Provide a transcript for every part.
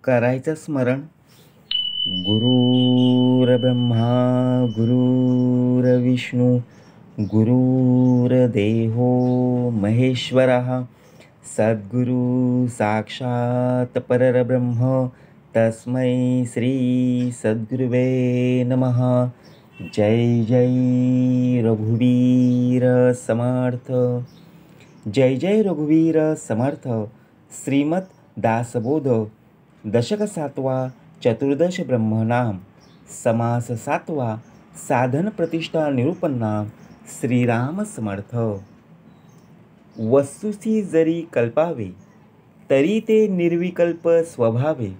करायचं स्मरण. गुरुर्ब्रह्मा गुरुर्विष्णू गुरुर्देहो महेश्वरः सद्गुरु साक्षात् परब्रह्म तस्मै श्री सद्गुरुवे नमः. जय जय रघुवीर समर्थ. जय जय रघुवीर समर्थ. श्रीमद दासबोध दशक 7वा चतुर्दश ब्रह्मनाम समास 7वा साधन प्रतिष्ठा निरूपणनाम श्रीराम समर्थ. वस्तुसी जरी कल्पावे तरी ते निर्विकल्प स्वभावे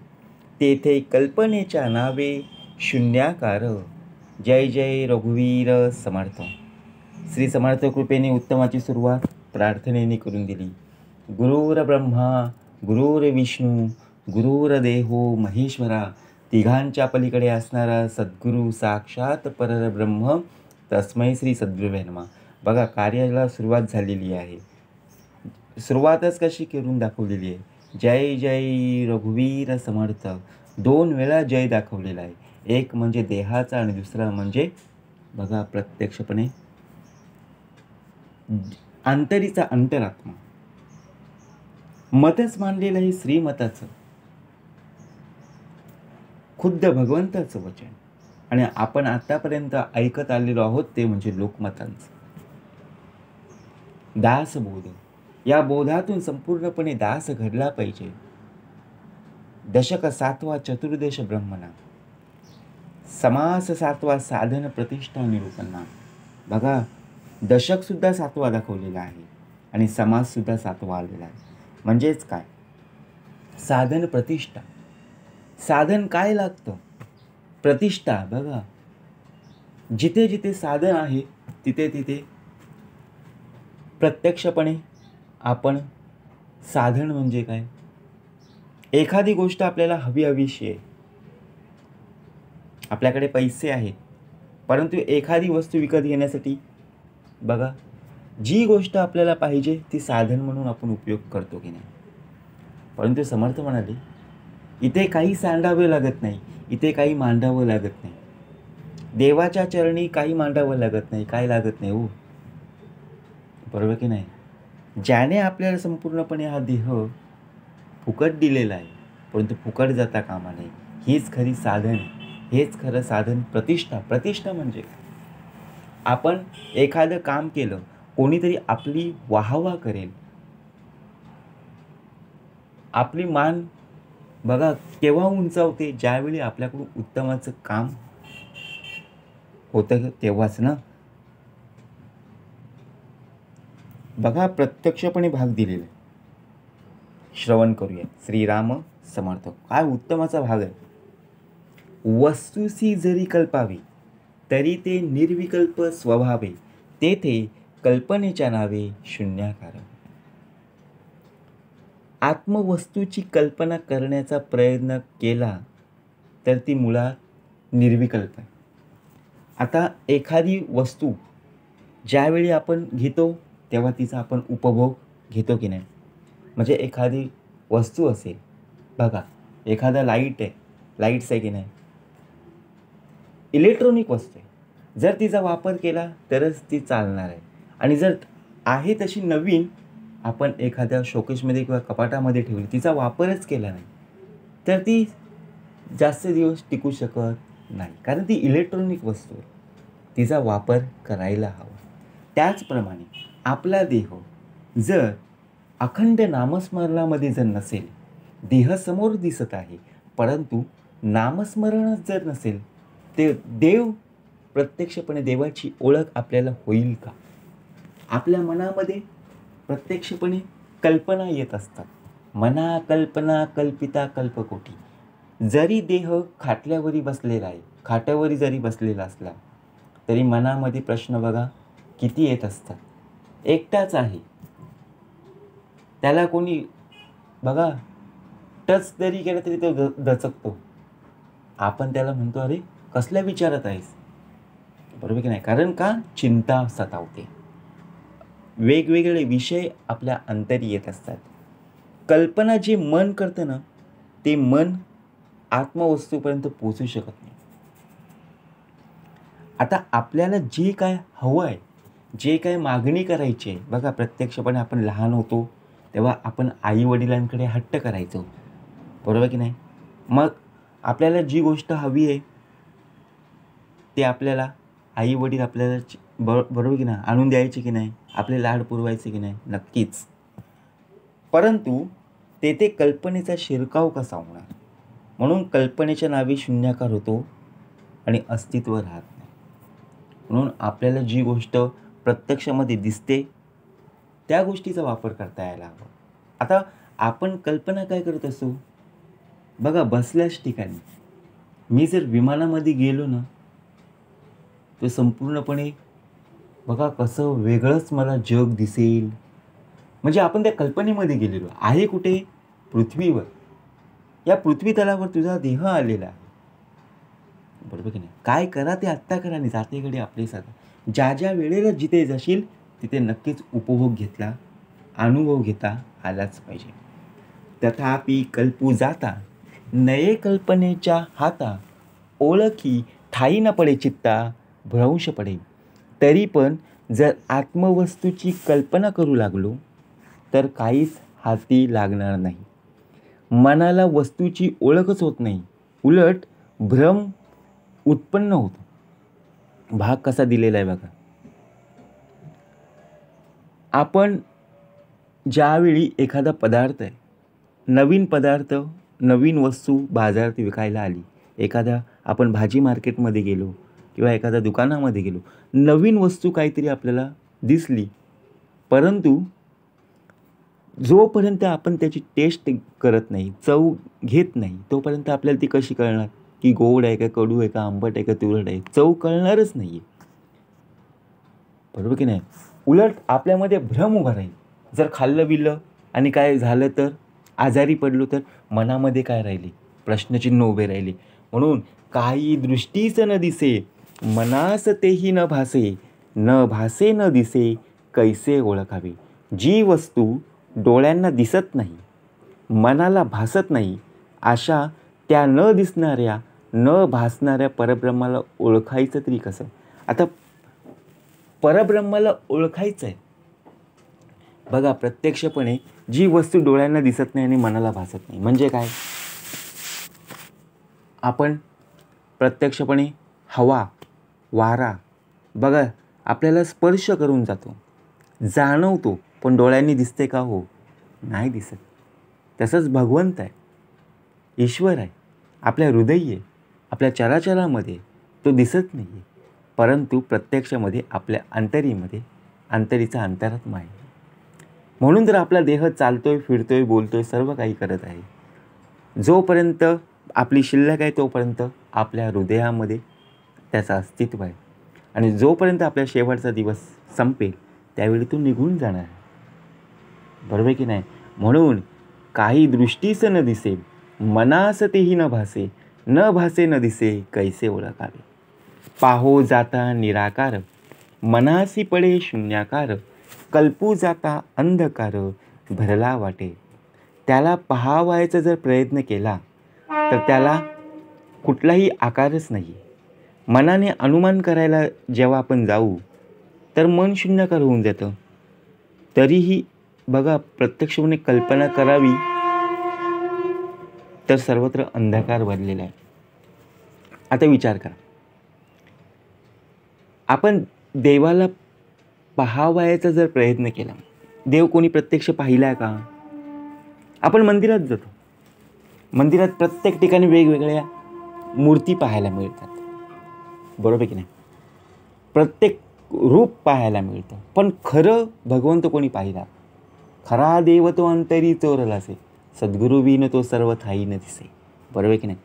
तेथे कल्पनेच्या नावे शून्याकार. जय जय रघुवीर समर्थ. श्री समर्थ कृपेने उत्तमाची सुरुवात प्रार्थनेने करून दिली. गुरुर्ब्रह्मा गुरुर्विष्णू गुरुर्देहो महेश्वरा तिघांच्या पलीकडे असणारा सद्गुरू साक्षात परब्रह्म तस्मै श्री सद्गुरुवे नमः. बघा, कार्याला सुरुवात झालेली आहे. सुरुवातच कशी करून दाखवलेली आहे. जय जय रघुवीर समर्थ. 2 वेळा जय दाखवलेला आहे. एक म्हणजे देहाचा आणि दुसरा म्हणजे बघा प्रत्यक्षपणे अंतरीचा अंतरात्मा. मतच मानलेलं आहे श्रीमताचं, खुद्द भगवंताचं वचन. आणि आपण आतापर्यंत ऐकत आलेलो आहोत ते म्हणजे लोकमतांचं दासबोध. या बोधातून संपूर्णपणे दास घडला पाहिजे. दशक 7वा चतुर्दश ब्रह्मनाम समास 7वा साधन प्रतिष्ठा निरूपणनाम. बघा, दशक सुद्धा 7वा दाखवलेला आहे आणि समास सुद्धा 7वा आलेला आहे. म्हणजेच काय, साधन प्रतिष्ठा. साधन काय लागतं? प्रतिष्ठा. बघा, जिथे जिथे साधन आहे तिथे तिथे प्रत्यक्षपणे आपण साधन म्हणजे काय, एखादी गोष्ट आपल्याला हवीशी आहे, आपल्याकडे पैसे आहेत, परंतु एखादी वस्तू विकत घेण्यासाठी बघा जी गोष्ट आपल्याला पाहिजे ती साधन म्हणून आपण उपयोग करतो की नाही. परंतु समर्थ म्हणाले इथे काही सांडावे लागत नाही, इथे काही मांडावं लागत नाही. देवाच्या चरणी काही मांडावं लागत नाही. काय लागत नाही हो, बरोबर की नाही. ज्याने आपल्याला संपूर्णपणे हा देह फुकट दिलेला आहे, परंतु फुकट जाता कामा नये. हीच खरी साधन, हेच खरं साधन. प्रतिष्ठा. प्रतिष्ठा म्हणजे आपण एखादं काम केलं, कोणीतरी आपली वाहवा करेल, आपली मान बघा केव्हा उंचावते, ज्यावेळी आपल्याकडून उत्तमाचं काम होतं तेव्हाच ना. बघा, प्रत्यक्षपणे भाग दिलेला आहे. श्रवण करूया. श्रीराम समर्थ. काय उत्तमाचा भाग आहे. वस्तुसी जरी कल्पावी तरी ते निर्विकल्प स्वभावे तेथे कल्पनेच्या नावे शून्याकार. आत्मवस्तूची कल्पना करण्याचा प्रयत्न केला तर ती मुळात निर्विकल्प आहे. आता एखादी वस्तू ज्यावेळी आपण घेतो तेव्हा तिचा आपण उपभोग घेतो की नाही. म्हणजे एखादी वस्तू असेल, बघा एखादा लाईट आहे, लाईट्स आहे की नाही, इलेक्ट्रॉनिक वस्तू आहे. जर तिचा वापर केला तरच ती चालणार आहे. आणि जर आहे तशी नवीन आपण एखाद्या शोकेसमध्ये किंवा कपाटामध्ये ठेवली, तिचा वापरच केला नाही तर ती जास्त दिवस टिकू शकत नाही, कारण ती इलेक्ट्रॉनिक वस्तू आहे. तिचा वापर करायला हवा. त्याचप्रमाणे आपला देह जर अखंड नामस्मरणामध्ये जर नसेल, देह समोर दिसत आहे परंतु नामस्मरणच जर नसेल, ते देव प्रत्यक्षपणे देवाची ओळख आपल्याला होईल का. आपल्या मनामध्ये प्रत्यक्षपणे कल्पना येत असतात. मना कल्पना कल्पिता कल्पकोटी. जरी देह खाटल्यावरी बसलेला आहे, खाट्यावरी जरी बसलेला असला तरी मनामध्ये प्रश्न बघा किती येत असतात. एकटाच आहे, त्याला कोणी बघा टच जरी केलं तरी तो दचकतो. आपण त्याला म्हणतो अरे कसल्या विचारात आहेस, बरोबर की नाही. कारण का, चिंता सतावते, वेगवेगळे विषय आपल्या अंतरी येत असतात. कल्पना जे मन करतं ना, ते मन आत्मवस्तूपर्यंत पोचू शकत नाही. आता आपल्याला जे काय हवं आहे, जे काय मागणी करायची आहे, बघा प्रत्यक्षपणे आपण लहान होतो तेव्हा आपण आई वडिलांकडे हट्ट करायचो, बरोबर की नाही? मग आपल्याला जी गोष्ट हवी आहे ते आपल्याला आई वडील आपल्याला बरोबर की नाही आणून द्यायचे की नाही, आपले लाड पुरवायचे की नाही? नक्कीच. परंतु तेथे कल्पनेचा शिरकाव कसा होणार? म्हणून कल्पनेच्या नावी शून्याकार होतो आणि अस्तित्व राहत नाही. म्हणून आपल्याला जी गोष्ट प्रत्यक्षामध्ये दिसते त्या गोष्टीचा वापर करता यायला हवा. आता आपण कल्पना काय करत असतो, बघा बसल्याच ठिकाणी मी जर विमानामध्ये गेलो ना, तर संपूर्णपणे बघा कसं वेगळंच मला जग दिसेल. म्हणजे आपण त्या कल्पनेमध्ये गेलेलो आहे. कुठे? पृथ्वीवर. या पृथ्वी तलावर तुझा देह आलेला आहे, बरोबर की नाही? काय करा ते आत्ता करा आणि जातेकडे आपले साधा. ज्या ज्या वेळेला जिथे जाशील तिथे नक्कीच उपभोग घेतला, अनुभव घेता आलाच पाहिजे. तथापि कल्पू जाता नये कल्पनेच्या हाता, ओळखी ठाई न पडे चित्ता, भ्रंश पडे. तरी पण जर आत्मवस्तूची कल्पना करू लागलो तर काहीच हाती लागणार नाही. मनाला वस्तूची ओळखच होत नाही, उलट भ्रम उत्पन्न होतो. भाग कसा दिलेला आहे बघा. आपण ज्यावेळी एखादा पदार्थ आहे, नवीन पदार्थ, नवीन वस्तू बाजारात विकायला आली, एखाद्या आपण भाजी मार्केटमध्ये गेलो किंवा एखाद्या दुकानामध्ये गेलो, नवीन वस्तू काहीतरी आपल्याला दिसली, परंतु जोपर्यंत आपण त्याची टेस्ट करत नाही, चव घेत नाही, तोपर्यंत आपल्याला ती कशी कळणार की गोड आहे का, कडू आहे का, आंबट आहे का, तुरट आहे? चव कळणारच नाही आहे, बरोबर की नाही? उलट आपल्यामध्ये भ्रम उभा राहील. जर खाल्लं बिल्लं आणि काय झालं तर, आजारी पडलो तर मनामध्ये काय राहिले? प्रश्नचिन्ह उभे राहिले. म्हणून काही दृष्टीच न दिसे, मनास तेही न भासे, न भासे न दिसे, कैसे ओळखावे. जी वस्तू डोळ्यांना दिसत नाही, मनाला भासत नाही, अशा त्या न दिसणाऱ्या, न भासणाऱ्या परब्रह्माला ओळखायचं तरी कसं? आता परब्रह्माला ओळखायचं आहे, बघा प्रत्यक्षपणे जी वस्तू डोळ्यांना दिसत नाही आणि मनाला भासत नाही म्हणजे काय? आपण प्रत्यक्षपणे हवा, वारा बघा आपल्याला स्पर्श करून जातो, जाणवतो, पण डोळ्यांनी दिसते का? हो, नाही दिसत. तसंच भगवंत आहे, ईश्वर आहे, आपल्या हृदयी आहे, आपल्या चराचरामध्ये तो दिसत नाही आहे, परंतु प्रत्यक्षामध्ये आपल्या अंतरीमध्ये, अंतरीचा अंतरात्मा आहे. म्हणून जर आपला देह चालतोय, फिरतोय, बोलतोय, सर्व काही करत आहे, जोपर्यंत आपली शिल्लक आहे तोपर्यंत आपल्या हृदयामध्ये त्याचं अस्तित्व आहे, आणि जोपर्यंत आपल्या शेवटचा दिवस संपेल त्यावेळी तो निघून जाणार आहे, बरोबर की नाही? म्हणून काही दृष्टीस न दिसे, मनास तेही न भासे, न भासे न दिसे, कैसे ओळखावे. पाहो जाता निराकार, मनासी पडे शून्याकार, कल्पू जाता अंधकार, भरला वाटे. त्याला पहावायचा जर प्रयत्न केला तर त्याला कुठलाही आकारच नाही. मनाने अनुमान करायला जेव्हा आपण जाऊ तर मन शून्याकार होऊन जातं. तरीही बघा प्रत्यक्षपणे कल्पना करावी तर सर्वत्र अंधकार भरलेला आहे. आता विचार करा, आपण देवाला पहावयाचा जर प्रयत्न केला, देव कोणी प्रत्यक्ष पाहिला आहे का? आपण मंदिरात जातो, मंदिरात प्रत्येक ठिकाणी वेगवेगळ्या मूर्ती पाहायला मिळतात, बरोबर की नाही? प्रत्येक रूप पाहायला मिळतं, पण खरं भगवंत कोणी पाहिला? खरा देव तो अंतरी चोरला असे, सद्गुरू विन तो सर्व ठाई न दिसे, बरोबर की नाही?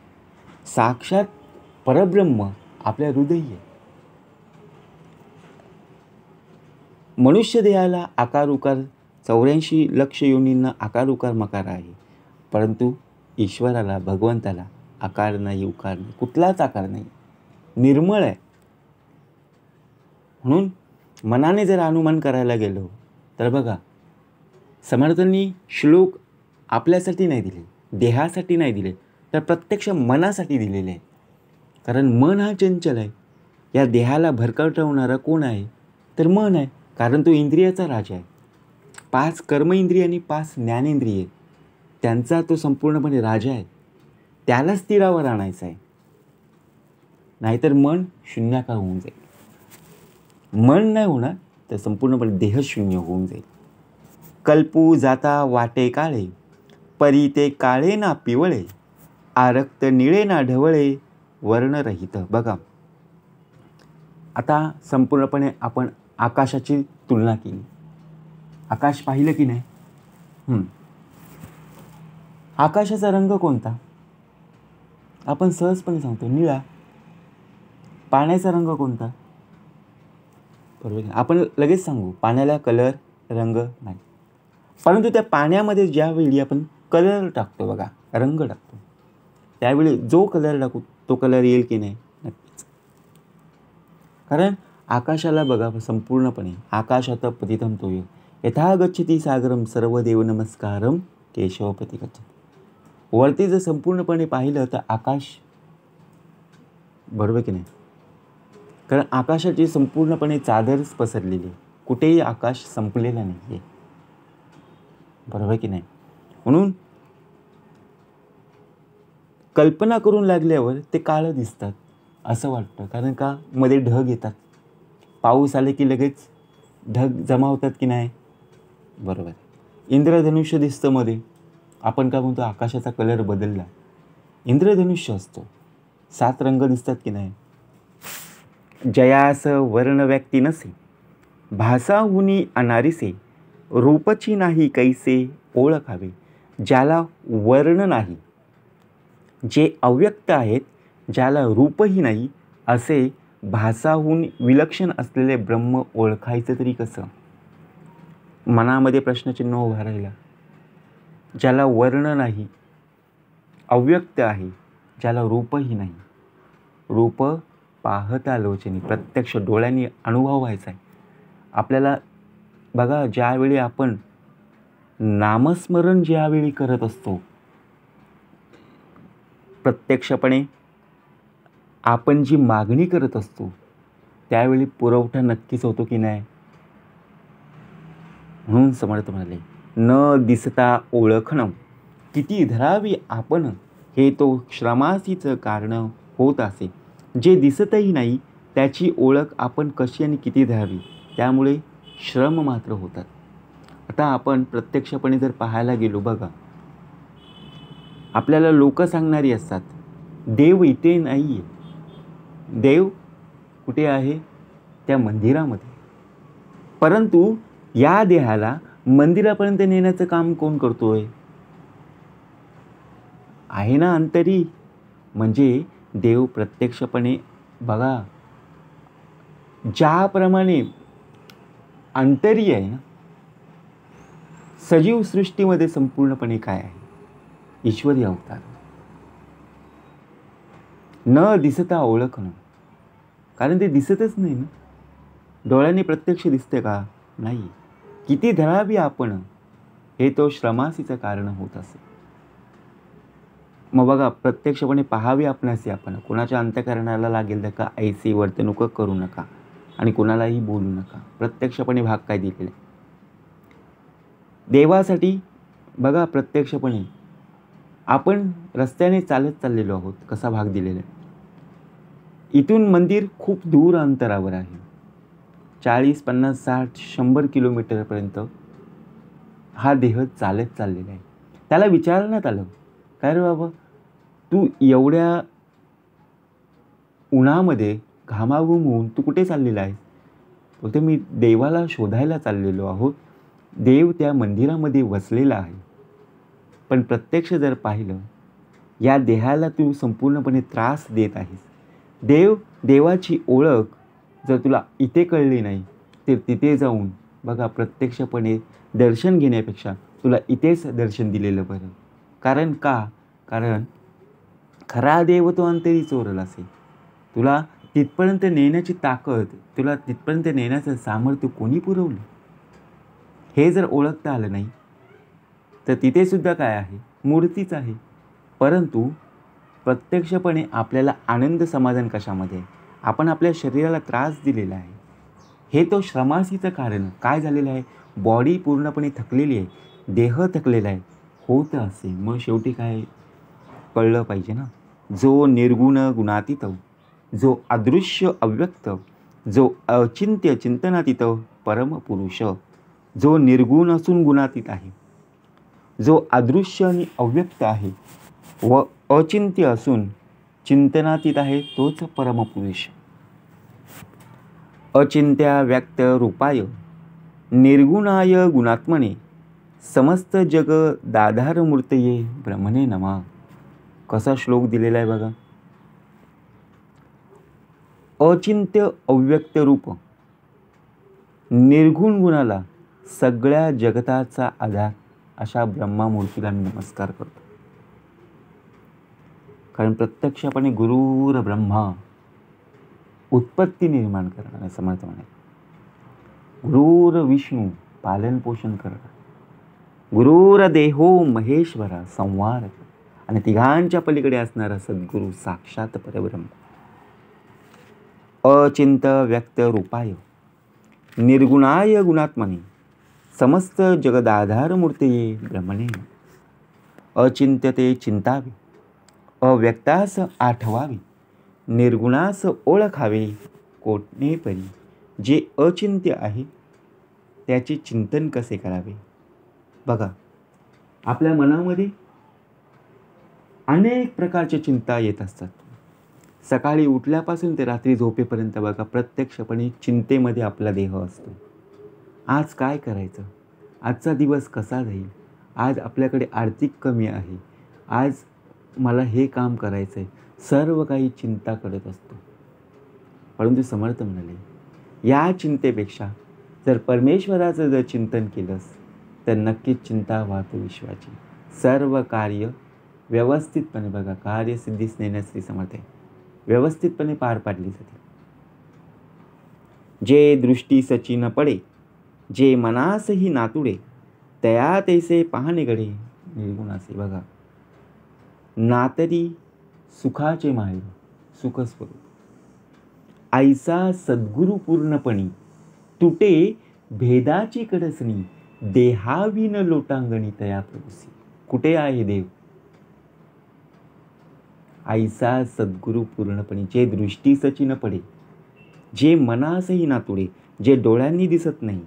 साक्षात परब्रह्म आपल्या हृदयी आहे. मनुष्य देहाला आकार उकार 84 लक्ष योनींना आकार उकार मकार आहे, परंतु ईश्वराला, भगवंताला आकार नाही, उकार नाही, कुठलाच आकार नाही, निर्मळ आहे. म्हणून मनाने जर अनुमान करायला गेलो तर बघा समर्थांनी श्लोक आपल्यासाठी नाही दिले, देहासाठी नाही दिले, तर प्रत्यक्ष मनासाठी दिलेले आहे. कारण मन हा चंचल आहे. या देहाला भरकटवणारा कोण आहे? तर मन आहे. कारण तो इंद्रियाचा राजा आहे. 5 कर्मेंद्रिय आणि 5 ज्ञानेंद्रिय त्यांचा तो संपूर्णपणे राजा आहे. त्याला स्थिरावर आणायचं आहे. नाहीतर मन शून्याकार होऊन जाईल. मन नाही होणार तर संपूर्णपणे देहशून्य होऊन जाईल. कल्पू जाता वाटे काळे, परी ते काळे ना पिवळे, आरक्त निळे ना ढवळे, वर्णरहित. बघा, आता संपूर्णपणे आपण आकाशाची तुलना केली. आकाश पाहिलं की नाही? आकाशाचा रंग कोणता? आपण सहजपणे सांगतो निळा. पाण्याचा रंग कोणता? बरोबर. आपण लगेच सांगू पाण्याला कलर रंग नाही. परंतु त्या पाण्यामध्ये ज्यावेळी आपण कलर टाकतो, बघा रंग टाकतो, त्यावेळी जो कलर टाकू तो कलर येईल की नाही? नक्कीच. कारण आकाशाला बघा संपूर्णपणे आकाशात पतितं तोय यथा गच्छति सागरम सर्वदेव नमस्कारम केशवपती गच्छति. वरती जर संपूर्णपणे पाहिलं तर आकाश, बरोबर की नाही? कारण आकाशाची संपूर्णपणे चादरच पसरलेली आहे. कुठेही आकाश संपलेलं नाही आहे. बरोबर की नाही? म्हणून कल्पना करून लागल्यावर ते काळं दिसतात असं वाटतं. कारण का? मध्ये ढग येतात. पाऊस आले की लगेच ढग जमा होतात की नाही? बरोबर. इंद्रधनुष्य दिसतं मध्ये. आपण काय म्हणतो? आकाशाचा कलर बदलला. इंद्रधनुष्य असतो. 7 रंग दिसतात की नाही? जयास वर्ण व्यक्ती नसे, भासाहुनी अनारिसे, रूपची नाही कैसे ओळखावे. ज्याला वर्ण नाही, जे अव्यक्त आहेत, ज्याला रूपही नाही, असे भासाहून विलक्षण असलेले ब्रह्म ओळखायचं तरी कसं? मनामध्ये प्रश्नचिन्ह उभा राहिला. ज्याला वर्ण नाही, अव्यक्त आहे, ज्याला रूपही नाही. रूप पाहता लोचनी, प्रत्यक्ष डोळ्यांनी अनुभव व्हायचा आहे आपल्याला. बघा, ज्यावेळी आपण नामस्मरण ज्यावेळी करत असतो, प्रत्यक्षपणे आपण जी मागणी करत असतो त्यावेळी पुरवठा नक्कीच होतो की नाही? म्हणून समर्थ म्हणाले, न दिसता ओळखणं किती धरावी आपण, हे तो श्रमासीचं कारण होत असे. जे दिसतही नाही त्याची ओळख आपण कशी आणि किती धरावी, त्यामुळे श्रम मात्र होतात. आता आपण प्रत्यक्षपणे जर पाहायला गेलो, बघा आपल्याला लोक सांगणारी असतात देव इथे नाही आहे. देव कुठे आहे? त्या मंदिरामध्ये. परंतु या देहाला मंदिरापर्यंत नेण्याचं काम कोण करतोय? आहे ना अंतरी. म्हणजे देव प्रत्यक्षपणे, बघा ज्याप्रमाणे अंतरी आहे ना, सजीव सृष्टीमध्ये संपूर्णपणे काय आहे? ईश्वरी अवतार. न दिसता ओळखणं, कारण ते दिसतच नाही ना. डोळ्यांनी प्रत्यक्ष दिसते का? नाही. किती धरावी आपण, हे तो श्रमासीचं कारण होत असे. मग बघा, प्रत्यक्षपणे पाहावे आपणासी आपण. कोणाच्या अंतःकरणाला लागेल तर का ऐसी वर्तणूक करू नका आणि कोणालाही बोलू नका. प्रत्यक्षपणे भाग काय दिलेला आहे देवासाठी? बघा, प्रत्यक्षपणे आपण रस्त्याने चालत चाललेलो आहोत. कसा भाग दिलेला आहे? इथून मंदिर खूप दूर अंतरावर आहे. 40, 50, 60, 100 किलोमीटरपर्यंत हा देह चालत चाललेला आहे. त्याला विचारण्यात आलं, काय रे बाबा, तू एवढ्या उन्हामध्ये घामाघूम होऊन तू कुठे चाललेला आहे? बोलते, मी देवाला शोधायला चाललेलो आहोत. देव त्या मंदिरामध्ये वसलेला आहे. पण प्रत्यक्ष जर पाहिलं, या देहाला तू संपूर्णपणे त्रास देत आहेस. देवाची ओळख जर तुला इथे कळली नाही तर तिथे जाऊन बघा, प्रत्यक्षपणे दर्शन घेण्यापेक्षा तुला इथेच दर्शन दिलेलं बरं. कारण का? कारण खरा देव तो अंतरी चोरला असे. तुला तिथपर्यंत नेण्याची ताकद, तुला तिथपर्यंत नेण्याचं सामर्थ्य कोणी पुरवलं? हे जर ओळखता आलं नाही तर तिथे सुद्धा काय आहे? मूर्तीच आहे. परंतु प्रत्यक्षपणे आपल्याला आनंद समाधान कशामध्ये? आपण आपल्या शरीराला त्रास दिलेला आहे. हे तो श्रमासीचं कारण काय झालेलं आहे? बॉडी पूर्णपणे थकलेली आहे, देह थकलेला आहे. होतं असे मग शेवटी काय कळलं पाहिजे ना. जो निर्गुण गुणातीत, जो अदृश्य अव्यक्त, जो अचिंत्य चिंतनातीत परमपुरुष, जो निर्गुण असून गुणातीत आहे, जो अदृश्य आणि अव्यक्त आहे व अचिंत्य असून चिंतनातीत आहे, तोच परमपुरुष. अचिंत्या व्यक्त रूपाय निर्गुणाय गुणात्मने समस्त जग दाधार मूर्तये ब्रह्मणे नमा. कसा श्लोक दिलेला आहे बघा. अचिंत्य अव्यक्त रूप निर्गुण गुणाला सगळ्या जगताचा आधार अशा ब्रह्मामूर्तीला मी नमस्कार करतो. कारण प्रत्यक्षपणे गुरुर ब्रह्मा उत्पत्ती निर्माण करणारा समर्थ म्हणे. गुरुर विष्णू पालन पोषण करणार, गुरुर देहो महेश्वरा संवार, आणि तिघांच्या पलीकडे असणारा सद्गुरू साक्षात परब्रह्म. अचिंत व्यक्त रूपाय निर्गुणाय गुणात्मने समस्त जगदाधार मूर्तये ब्रह्मणे. अचिंत्य ते चिंतावे, अव्यक्तास आठवावे, निर्गुणास ओळखावे कोटणे परी. जे अचिंत्य आहे त्याचे चिंतन कसे करावे? बघा, आपल्या मनामध्ये अनेक प्रकारच्या चिंता येत असतात. सकाळी उठल्यापासून ते रात्री झोपेपर्यंत बघा, प्रत्यक्षपणे चिंतेमध्ये आपला देह असतो. आज काय करायचं, आजचा दिवस कसा जाईल, आज आपल्याकडे आर्थिक कमी आहे, आज मला हे काम करायचं आहे, सर्व काही चिंता करत असतो. परंतु समर्थ म्हणाले, या चिंतेपेक्षा जर परमेश्वराचं जर चिंतन केलंस तर नक्कीच चिंता वाहतो विश्वाची. सर्व कार्य व्यवस्थितपणे बघा, कार्यसिद्धीस नेण्यास श्री समर्थ आहे, व्यवस्थितपणे पार पाडली जाते. जे दृष्टी सची न पडे, जे मनासही नातुडे, तया तैसे पाहणे गडे निर्गुणासे. बघा, नातरी सुखाचे माहेर सुखस्वरूप, ऐसा सद्गुरु पूर्णपणी, तुटे भेदाची कडसणी, देहाविन लोटांगणी तया प्रभुसी. कुठे आहे देव? ऐसा सद्गुरु पूर्णपणे, जे दृष्टीसची न पडे, जे मनासही नातुडे, जे डोळ्यांनी दिसत नाही,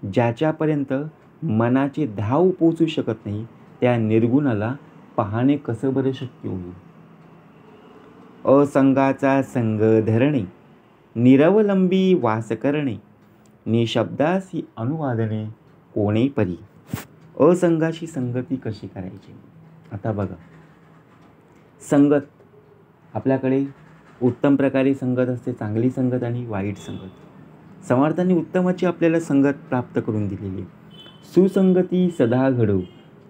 ज्याच्यापर्यंत मनाचे धाव पोचू शकत नाही, त्या निर्गुणाला पाहणे कसं बरं शक्य होईल? असंगाचा संग धरणे, निरवलंबी वास करणे, निशब्दासी अनुवादने कोणे परी. असंगाची संगती कशी करायची? आता बघा, संगत आपल्याकडे उत्तम प्रकारे संगत असते, चांगली संगत आणि वाईट संगत. समर्थांनी उत्तमाची आपल्याला संगत प्राप्त करून दिलेली. सुसंगती सदा घडो,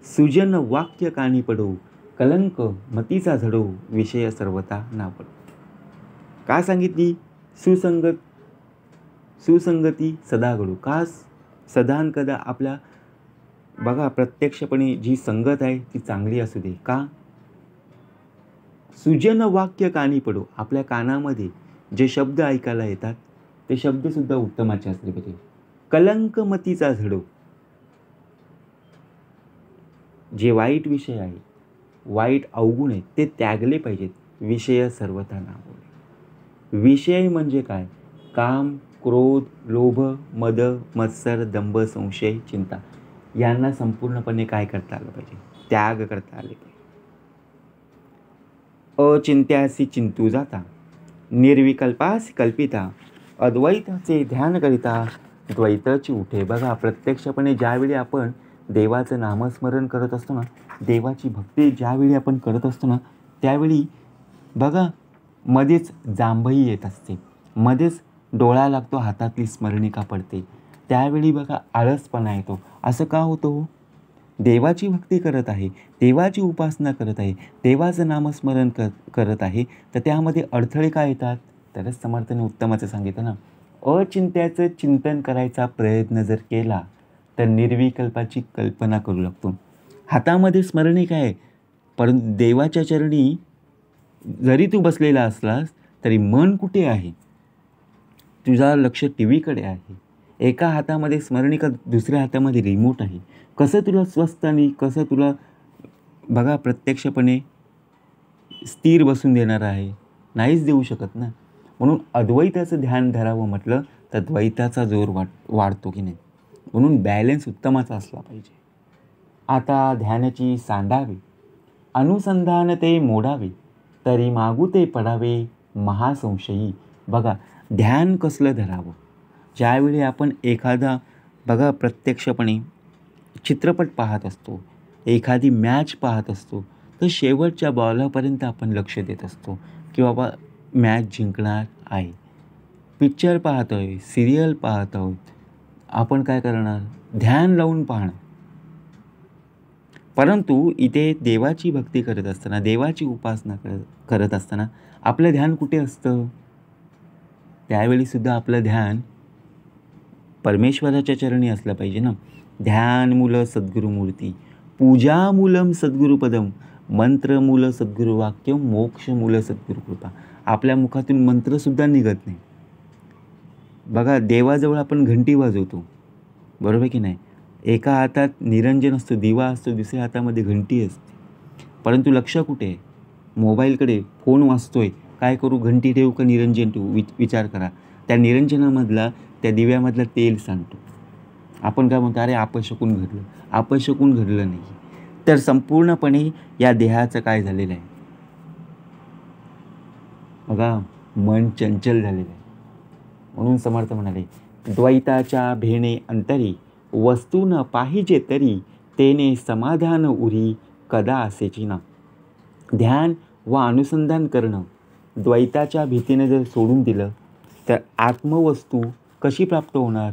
सुजन वाक्य कानी पडो, कलंक मतीचा झडो, विषय सर्वता ना पडो. का सांगितली? सुसंगती सदा घडो. का सदा कदा आपल्या बघा, प्रत्यक्षपणे जी संगत आहे ती चांगली असू दे. का? सुजन वाक्य कानी पडो, आपल्या कानामध्ये जे शब्द ऐकायला येतात ते शब्दसुद्धा उत्तमाचे असले पाहिजे. कलंक मतीचा झडो, जे वाईट विषय आहे, वाईट अवगुण आहेत ते त्यागले पाहिजेत. विषय सर्वथा नावले. विषय म्हणजे काय? काम, क्रोध, लोभ, मद, मत्सर, दंभ, संशय, चिंता यांना संपूर्णपणे काय करता आलं पाहिजे? त्याग करता आले पाहिजे. अचिंत्यासी चिंतू जाता, निर्विकल्पासी कल्पिता, अद्वैताचे ध्यान करिता द्वैताची उठे. बघा, प्रत्यक्षपणे ज्यावेळी आपण देवाचं नामस्मरण करत असतो ना, देवाची भक्ती ज्यावेळी आपण करत असतो ना, त्यावेळी बघा मध्येच जांभई येत असते, मध्येच डोळा लागतो, हातातली स्मरणिका पडते, त्यावेळी बघा आळसपणा येतो. असं का होतं हो? देवाची भक्ती करत आहे, देवाची उपासना करत आहे, देवाचं नामस्मरण करत आहे, तर त्यामध्ये अडथळे काय येतात? तरच समर्थाने उत्तमाचं सांगितलं ना, अचिंत्याचं चिंतन करायचा प्रयत्न जर केला तर निर्विकल्पाची कल्पना करू लागतो. हातामध्ये स्मरणिका आहे, परंतु देवाच्या चरणी जरी तू बसलेला असलास तरी मन कुठे आहे? तुझा लक्ष टी व्हीकडे आहे. एका हातामध्ये स्मरणिका, दुसऱ्या हातामध्ये रिमोट आहे. कसं तुला स्वस्थ आणि कसं तुला बघा प्रत्यक्षपणे स्थिर बसून देणार आहे? नाहीच देऊ शकत ना. म्हणून अद्वैताचं ध्यान धरावं म्हटलं तर द्वैताचा जोर वाढतो की नाही. म्हणून बॅलन्स उत्तमाचा असला पाहिजे. आता ध्यानाची सांडावे, अनुसंधान ते मोडावे, तरी मागू ते पडावे महासंशयी. बघा ध्यान कसलं धरावं? ज्यावेळी आपण एखादा बघा प्रत्यक्षपणे चित्रपट पाहत असतो, एखादी मॅच पाहत असतो, तर शेवटच्या बॉलापर्यंत आपण लक्ष देत असतो की बाबा मॅच जिंकणार आहे. पिक्चर पाहतो आहे, सिरियल पाहत आहोत, आपण काय करणार? ध्यान लावून पाहणार. परंतु इथे देवाची भक्ती करत असताना, देवाची उपासना करत असताना आपलं ध्यान कुठे असतं? त्यावेळीसुद्धा आपलं ध्यान परमेश्वराच्या चरणी असलं पाहिजे ना. ध्यान मूल सद्गुरुमूर्ती, पूजा मूलम सद्गुरुपदम, मंत्र मूल सद्गुरुवाक्य, मोक्ष मूल सद्गुरुकृपा. आपल्या मुखातून मंत्रसुद्धा निघत नाही. बघा देवाजवळ आपण घंटी वाजवतो, बरोबर की नाही? एका हातात निरंजन असतो, दिवा असतो, दुसऱ्या हातामध्ये घंटी असते. परंतु लक्ष कुठे आहे? मोबाईलकडे. फोन वाजतोय, काय करू? घंटी ठेवू का निरंजन ठेवू? विचार करा. त्या निरंजनामधला, त्या दिव्यामधला तेल सांडतो. आपण काय म्हणतो? अरे अपशकुन घडलं. अपशकुन घडलं नाही. तर संपूर्णपणे या देहाचं काय झालेलं आहे? बघा मन चंचल झालेलं आहे. म्हणून समर्थ म्हणाले, द्वैताच्या भेणे अंतरी, वस्तू न पाहिजे तरी, तेने समाधान उरी कदा असेची ना. ध्यान व अनुसंधान करणं द्वैताच्या भीतीने जर सोडून दिलं तर आत्मवस्तू कशी प्राप्त होणार?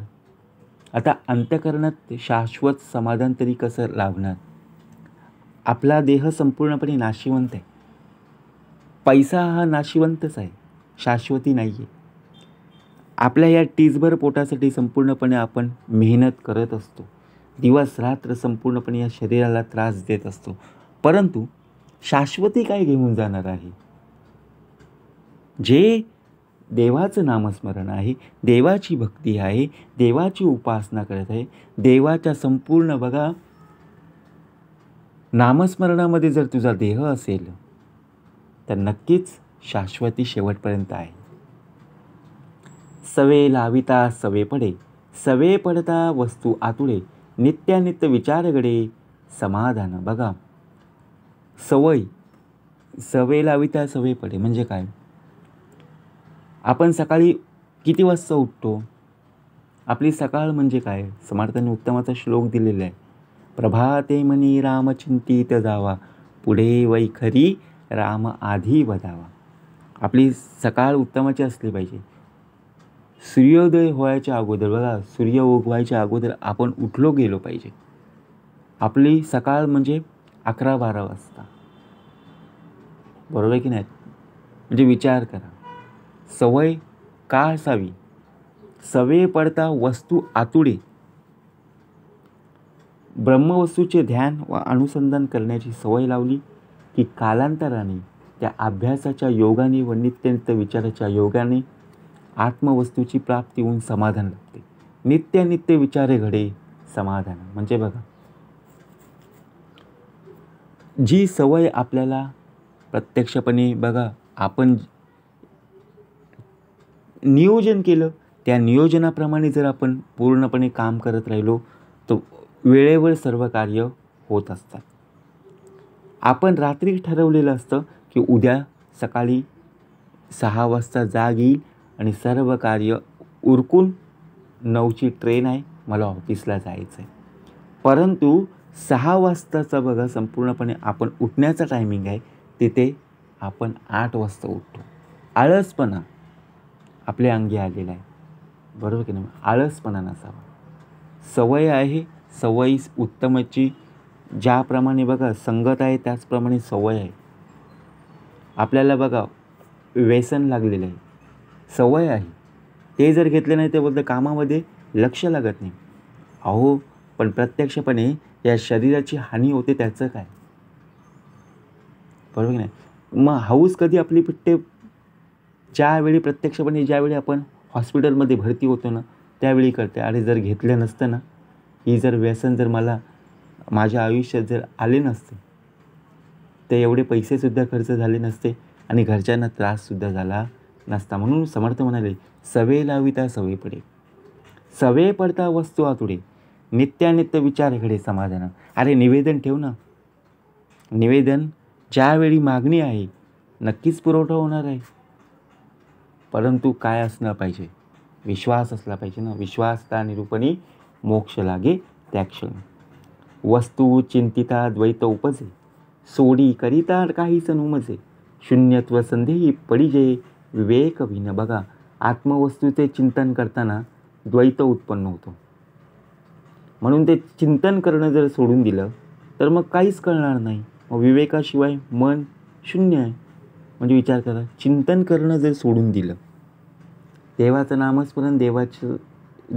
आता अंतःकरणात शाश्वत समाधान तरी कसं लाभणार? आपला देह संपूर्णपणे नाशिवंत आहे. पैसा हा नाशिवंतच आहे, शाश्वती नाही आहे. आपल्या या टीजभर पोटासाठी संपूर्णपणे आपण मेहनत करत असतो, दिवस रात्र संपूर्णपणे या शरीराला त्रास देत असतो. परंतु शाश्वती काय घेऊन जाणार आहे? जे देवाचं नामस्मरण आहे, देवाची भक्ती आहे, देवाची उपासना करत आहे, देवाच्या संपूर्ण बघा नामस्मरणामध्ये जर तुझा देह असेल तर नक्कीच शाश्वती शेवटपर्यंत आहे. सवे लाविता सवे पडे, सवे पडता वस्तू आतुळे, नित्यानित्य विचार घडे समाधान. बघा सवय, सवे लाविता सवे पडे म्हणजे काय? आपण सकाळी किती वाजता उठतो? आपली सकाळ म्हणजे काय? समर्थांनी उत्तमाचा श्लोक दिलेला आहे, प्रभाते मनी राम चिंतित जावा, पुढे वैखरी राम आधी बधावा. आपली सकाळ उत्तमाची असली पाहिजे. सूर्योदय व्हायच्या अगोदर, बघा सूर्य उगवायच्या अगोदर आपण उठलो गेलो पाहिजे. आपली सकाळ म्हणजे 11-12 वाजता, बरोबर की नाही? म्हणजे विचार करा, सवय का असावी? सवे पडता वस्तू आतुडे. ब्रह्मवस्तूचे ध्यान व अनुसंधान करण्याची सवय लावली की कालांतराने त्या अभ्यासाच्या योगाने व नित्यनित्य विचाराच्या योगाने आत्मवस्तूची प्राप्ती होऊन समाधान लागते. नित्यानित्य विचारे घडे समाधान. म्हणजे बघा जी सवय आपल्याला प्रत्यक्षपणे बघा आपण नियोजन केलं, त्या नियोजनाप्रमाणे जर आपण पूर्णपणे काम करत राहिलो तर वेळेवर सर्व कार्य होत असतात. आपण रात्री ठरवलेलं असतं की उद्या सकाळी 6 वाजता जाग येईल आणि सर्व कार्य उरकून 9ची ट्रेन आहे, मला ऑफिसला जायचं आहे. परंतु 6 वाजताचा बघा संपूर्णपणे आपण उठण्याचा टायमिंग आहे, तिथे आपण 8 वाजता उठतो. आळसपणा आपल्या अंगी आलेला आहे, बरोबर की नाही? आळसपणा नसावा. सवय आहे, सवयी उत्तमाची ज्याप्रमाणे बघा संगत आहे त्याचप्रमाणे सवय आहे. आपल्याला बघा व्यसन लागलेलं आहे, सवय आहे, ते जर घेतले नाही तर बोलतं कामामध्ये लक्ष लागत नाही. अहो पण प्रत्यक्षपणे या शरीराची हानी होते त्याचं काय? बरोबर की नाही? मग हौस कधी आपली पिट्टे ज्यावेळी प्रत्यक्षपणे ज्यावेळी आपण हॉस्पिटलमध्ये भरती होतो ना त्यावेळी करते. अरे जर घेतलं नसतं ना, ही जर व्यसन जर मला माझ्या आयुष्यात जर आले नसते तर एवढे पैसेसुद्धा खर्च झाले नसते आणि घरच्यांना त्राससुद्धा झाला नसता. म्हणून समर्थ म्हणाले, सवे लाविता सवे पडे, सवे पडता वस्तू आतुडे, नित्यानित्य विचार घडे समाधान. अरे निवेदन ठेव ना. निवेदन ज्यावेळी मागणी आहे नक्कीच पुरवठा होणार आहे, परंतु काय असणं पाहिजे, विश्वास असला पाहिजे ना. विश्वासता निरूपणी मोक्ष लागे त्या क्षणी. वस्तू चिंतिता द्वैत उपजे, सोडी करिता काहीच नुमजे, शून्यत्व संदेही पडिजे विवेक विन. बघा, आत्मवस्तूचे चिंतन करताना द्वैत उत्पन्न होतो. म्हणून ते चिंतन करणं जर सोडून दिलं तर मग काहीच कळणार नाही. मग विवेकाशिवाय मन शून्य आहे. म्हणजे विचार करा, चिंतन करणं जर सोडून दिलं, देवाचं नामस्मरण, देवाचं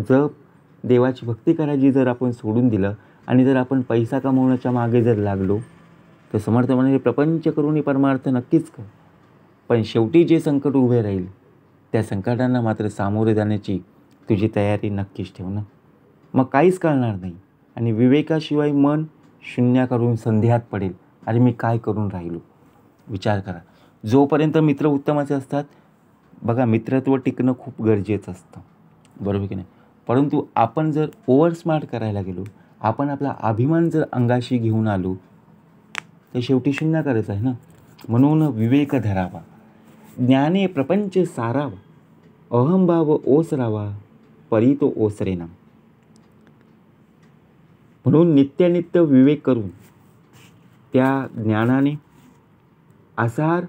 जप, देवाची भक्ती करायची जर आपण सोडून दिलं आणि जर आपण पैसा कमवण्याच्या मागे जर लागलो तर समर्थ म्हणाले, प्रपंच करून परमार्थ नक्कीच कर. पण शेवटी जे संकट उभे राहील त्या संकटांना मात्र सामोरे जाण्याची तुझी तयारी नक्कीच ठेव ना. मग काहीच कळणार नाही आणि विवेकाशिवाय मन शून्य करून संध्यात पडेल. अरे मी काय करून राहिलो. विचार करा, जोपर्यंत मित्र उत्तमाचे असतात, बघा मित्रत्व टिकणं खूप गरजेचं असतं, बरोबर की नाही. परंतु आपण जर ओव्हर स्मार्ट करायला गेलो, आपण आपला अभिमान जर अंगाशी घेऊन आलो तर शेवटी शून्य करायचं आहे ना. म्हणून विवेक धरावा, ज्ञाने प्रपंच सारावा, अहंभाव ओसरावा, परी तो ओसरेना. म्हणून नित्यानित्य विवेक करून त्या ज्ञानाने आसार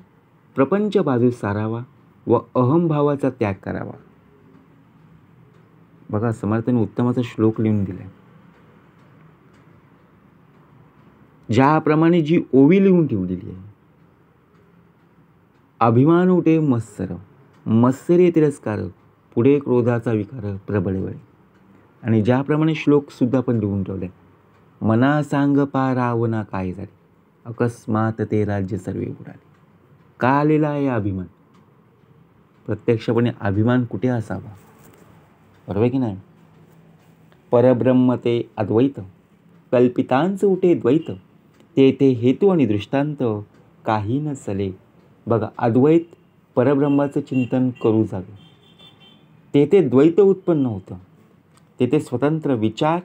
प्रपंच बाजूस सारावा व अहंभावाचा त्याग करावा. बघा, समर्थाने उत्तमाचा श्लोक लिहून दिलाय. ज्याप्रमाणे जी ओवी लिहून ठेवलेली आहे, अभिमान उठे मत्सर, मत्सरे तिरस्कार, पुढे क्रोधाचा विकार प्रबळवळे. आणि ज्याप्रमाणे श्लोक सुद्धा पण लिहून ठेवलाय, मना सांग पा रावना काय झाले, अकस्मात ते राज्य सर्वे उडाले. का आलेला आहे अभिमान? प्रत्यक्षपणे अभिमान कुठे असावा, बरोबर की नाही. परब्रह्म ते अद्वैत, कल्पितांच उठे द्वैत, ते हेतू आणि दृष्टांत काही नसले. बघा, अद्वैत परब्रह्माचं चिंतन करू जावे, तेथे द्वैत उत्पन्न होतं. तेथे स्वतंत्र विचार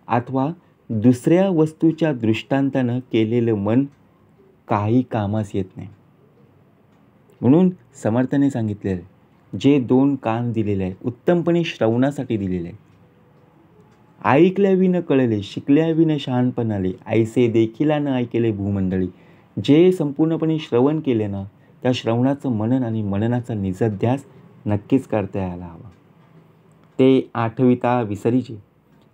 अथवा दुसऱ्या वस्तूच्या दृष्टांतानं केलेलं मन काही कामास येत नाही. म्हणून समर्थाने सांगितलेलं आहे, जे 2 कान दिलेले आहे उत्तमपणे श्रवणासाठी दिलेले आहे. ऐकल्याविन कळले, शिकल्याविन शहाणपण आले, ऐसे देखिला न ऐकेले भूमंडळी. जे संपूर्णपणे श्रवण केले ना, त्या श्रवणाचं मनन आणि मननाचा निजध्यास नक्कीच करता यायला हवा. ते आठविता विसरीजे,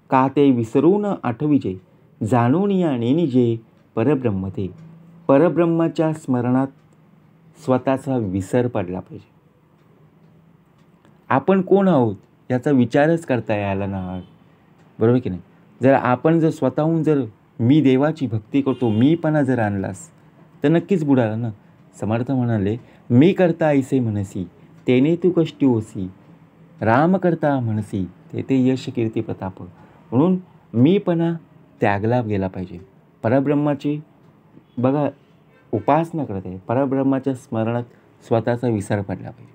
का ते विसरून आठविजे, जाणून या नेनिजे परब्रह्म ते. परब्रह्माच्या स्मरणात स्वतःचा विसर पडला पाहिजे. आपण कोण आहोत याचा विचारच करता यायला ना, बरोबर की नाही. जर आपण जर स्वतःहून जर मी देवाची भक्ती करतो मीपणा जर आणलास तर नक्कीच बुडाला ना. समर्थ म्हणाले, मी करता ऐसे म्हणसी, तेने तू कष्टी होसी, राम करता म्हणसी, तेथे यश कीर्ती प्रताप. म्हणून मीपणा त्यागला गेला पाहिजे. परब्रह्माची बघा उपासना करत आहे, परब्रह्माच्या स्मरणात स्वतःचा विसर पडला पाहिजे.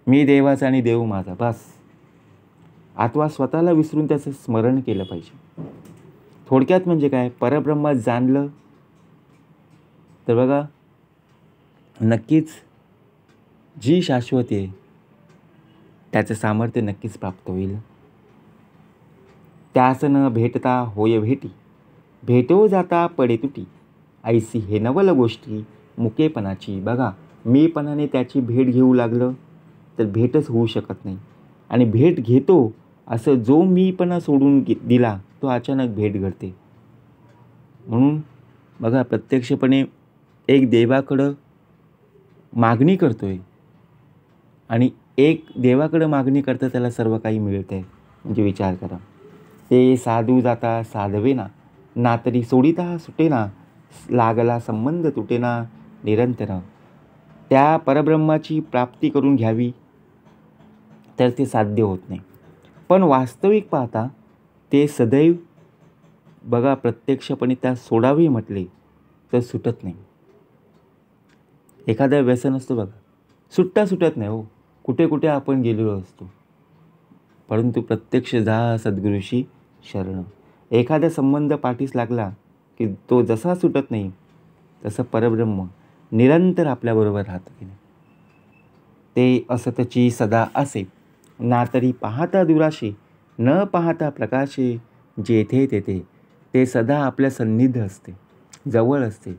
मी देवाचा आणि देव माझा, बस. अथवा स्वतःला विसरून त्याचं स्मरण केलं पाहिजे. थोडक्यात म्हणजे काय, परब्रह्मात जाणलं तर बघा नक्कीच जी शाश्वती आहे त्याचं सामर्थ्य नक्कीच प्राप्त होईल. त्यास न भेटता होय भेटी, भेटो जाता पडे तुटी, ऐसी हे नवल गोष्टी मुकेपणाची. बघा, मीपणाने त्याची भेट घेऊ लागलं तर भेटच होऊ शकत नाही. आणि भेट घेतो असं जो मीपणा सोडून दिला तो अचानक भेट घडते. म्हणून बघा, प्रत्यक्षपणे एक देवाकडं मागणी करतोय आणि एक देवाकडं मागणी करता त्याला सर्व काही मिळतं आहे. म्हणजे विचार करा, ते साधू जाता साधवे ना, ना तरी सोडिता सुटे ना, लागला संबंध तुटेना निरंतर. त्या परब्रह्माची प्राप्ती करून घ्यावी तर ते साध्य होत नाही. पण वास्तविक पाहता ते सदैव बघा प्रत्यक्षपणे त्या सोडावे म्हटले तर सुटत नाही. एखादं व्यसन असतं बघा, सुटत नाही हो. कुठे कुठे आपण गेलेलो असतो, परंतु प्रत्यक्ष जा सद्गुरूशी शरण. एखादा संबंध पाठीस लागला की तो जसा सुटत नाही तसं परब्रह्म निरंतर आपल्याबरोबर राहतं की नाही. ते असतची सदा असे, ना तरी पाहता दुराशे, न पाहता प्रकाशे, जेथे तेथे ते सदा आपल्या सन्निध असते, जवळ असते.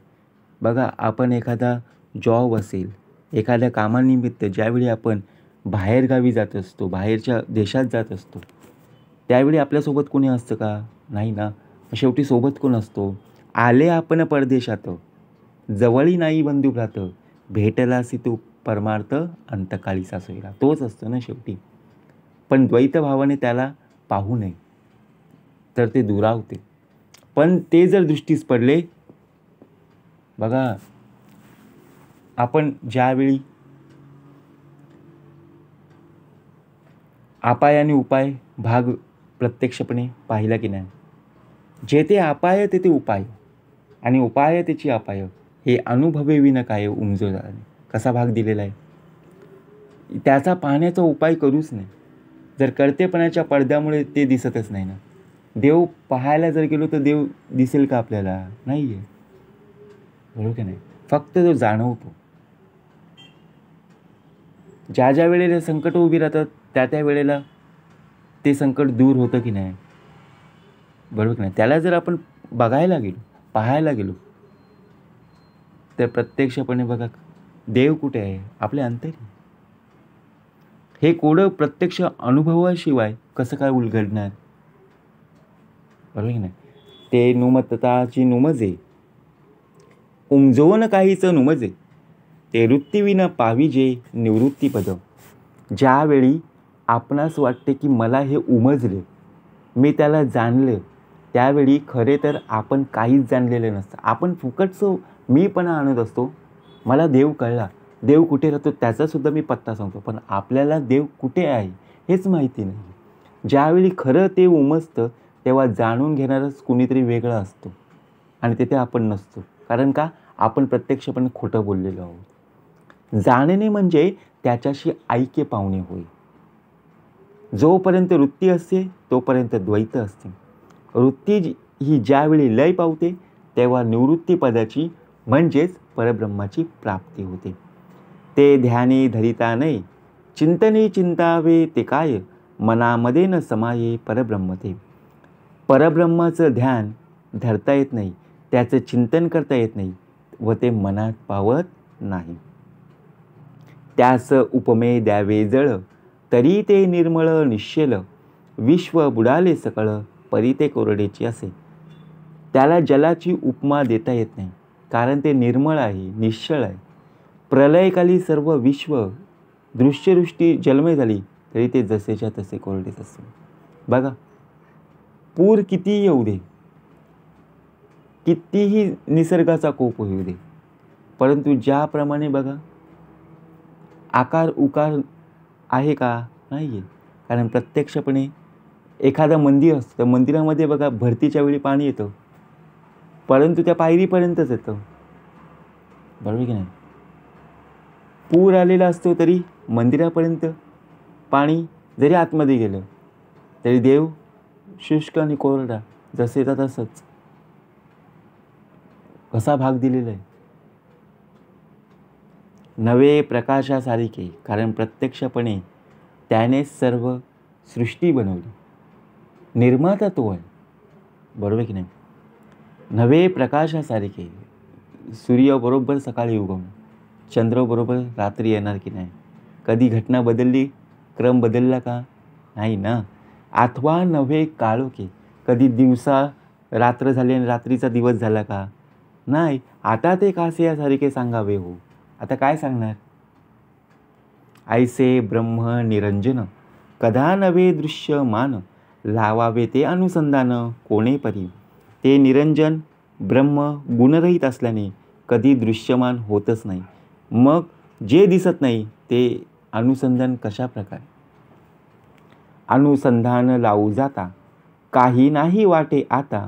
बघा आपण एखादा जॉब असेल, एखाद्या कामानिमित्त ज्यावेळी आपण बाहेरगावी जात असतो, बाहेरच्या देशात जात असतो, त्यावेळी आपल्यासोबत कोणी असतं का? नाही ना. शेवटी सोबत कोण असतो? आले आपण परदेशात, जवळी नाही बंधू भ्रात, भेटलासी तू परमार्थ अंतकाळीचा सोयरा. तोच असतो ना शेवटी. पण द्वैत भावाने त्याला पाहू नये तर ते दुरावते. पण ते जर दृष्टीस पडले, बघा आपण ज्यावेळी अपाय आणि उपाय भाग प्रत्यक्षपणे पाहिला की नाही, जेथे अपाय तेथे उपाय आणि उपाय त्याची अपाय, हे अनुभवे विन काय उमजो जाणे. कसा भाग दिलेला आहे. त्याचा पाहण्याचा उपाय करूच नाही. जर कर्तेपणाच्या पडद्यामुळे ते दिसतच नाही ना. देव पाहायला जर गेलो तर देव दिसेल का आपल्याला? नाही आहे, बरोबर की नाही. फक्त तो जाणवतो. ज्या ज्या वेळेला संकट उभी राहतात त्या त्या वेळेला ते संकट दूर होतं की नाही, बरोबर की नाही. त्याला जर आपण बघायला गेलो, पाहायला गेलो तर प्रत्यक्षपणे बघा देव कुठे आहे? आपल्या अंतरी. हे कोडं प्रत्यक्ष अनुभवाशिवाय कसं काय उलगडणार, बरोबर की नाही. ते नुमतताची नुमजे, उमजोन काहीच नुमजे, ते वृत्तीविन पाविजे निवृत्तीपद. ज्यावेळी आपणास वाटते की मला हे उमजले, मी त्याला जाणले, त्यावेळी खरे तर आपण काहीच जाणलेलं नसतं. आपण फुकटचं मीपणा आणत असतो. मला देव कळला, देव कुठे राहतो त्याचासुद्धा मी पत्ता सांगतो, पण आपल्याला देव कुठे आहे हेच माहिती नाही. ज्यावेळी खरं ते उमजतं तेव्हा जाणून घेणारच कुणीतरी वेगळा असतो आणि तिथे आपण नसतो. कारण का? आपण प्रत्यक्षपणे खोटं बोललेलो आहोत. जाणणे म्हणजे त्याच्याशी ऐक्य पावणे होय. जोपर्यंत वृत्ती असते तोपर्यंत द्वैत असते. वृत्ती ही ज्यावेळी लय पावते तेव्हा निवृत्ती पदाची म्हणजेच परब्रह्माची प्राप्ती होते. ते ध्यानी धरिता नाही, चिंतने चिंतावे ते काय, मनामध्ये न समाये परब्रह्म ते. परब्रह्माचं ध्यान धरता येत नाही, त्याचं चिंतन करता येत नाही व ते मनात पावत नाही. त्यास उपमे द्यावे जळ, तरी ते निर्मळ निश्चल, विश्व बुडाले सकळ, परी ते कोरडेची असे. त्याला जलाची उपमा देता येत नाही, कारण ते निर्मळ आहे, निश्चळ आहे. प्रलयकाली सर्व विश्व दृश्यदृष्टी जलमय झाली तरी ते जसेच्या तसे कोरडेच असते. बघा पूर कितीही येऊ दे, कितीही निसर्गाचा कोप होऊ दे, परंतु ज्याप्रमाणे बघा आकार उकार आहे का? नाही आहे. कारण प्रत्यक्षपणे एखादं मंदिर असतं, त्या मंदिरामध्ये बघा भरतीच्या वेळी पाणी येतं, परंतु त्या पायरीपर्यंतच येतं, बरोबर की नाही. पूर आलेला असतो तरी मंदिरापर्यंत पाणी जरी आतमध्ये गेलं तरी देव शुष्क आणि कोरडा जसेचा तसंच. कसा भाग दिलेला आहे. नवे प्रकाशासारखे, कारण प्रत्यक्षपणे त्याने सर्व सृष्टी बनवली, निर्माता तो आहे, बरोबर की नाही. नवे प्रकाशासारखे, सूर्य बरोबर सकाळी उगवणं, चंद्र बरोबर रात्री येणार की नाही. कधी घटना बदलली, क्रम बदलला का? नाही ना. अथवा नवे काळोखे, कधी दिवसा रात्र झाली आणि रात्रीचा दिवस झाला का? नाही. आता ते कासे यासारखे सांगावे हो. आता काय सांगणार. ऐसे ब्रह्म निरंजन, कदा नवे दृश्य मान, लावावे ते अनुसंधान कोणे परी. ते निरंजन ब्रह्म गुणरहित असल्याने कधी दृश्यमान होतच नाही. मग जे दिसत नाही ते अनुसंधान कशा प्रकारे? अनुसंधान लावू जाता काही नाही वाटे आता,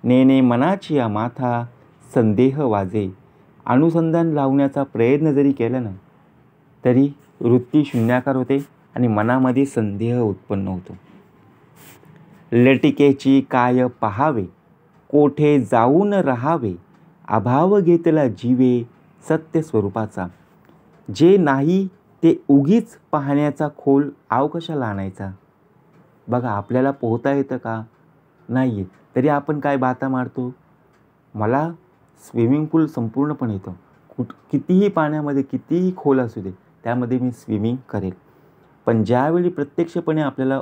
नेने मनाची माथा संदेह वाजे. अनुसंधान लावण्याचा प्रयत्न जरी केला ना तरी वृत्ती शून्याकार होते आणि मनामध्ये संदेह उत्पन्न होतो. लटिकेची काय पहावे, कोठे जाऊन राहावे, अभाव घेतला जीवे सत्य स्वरूपाचा. जे नाही ते उगीच पाहण्याचा खोल आव कशाला आणायचा? बघा, आपल्याला पोहता येतं का? नाही येत, तरी आपण काय बाता मारतो, मला स्विमिंग पूल संपूर्णपणे येतं, कितीही पाण्यामध्ये कितीही खोल असू दे त्यामध्ये मी स्विमिंग करेल. पण ज्यावेळी प्रत्यक्षपणे आपल्याला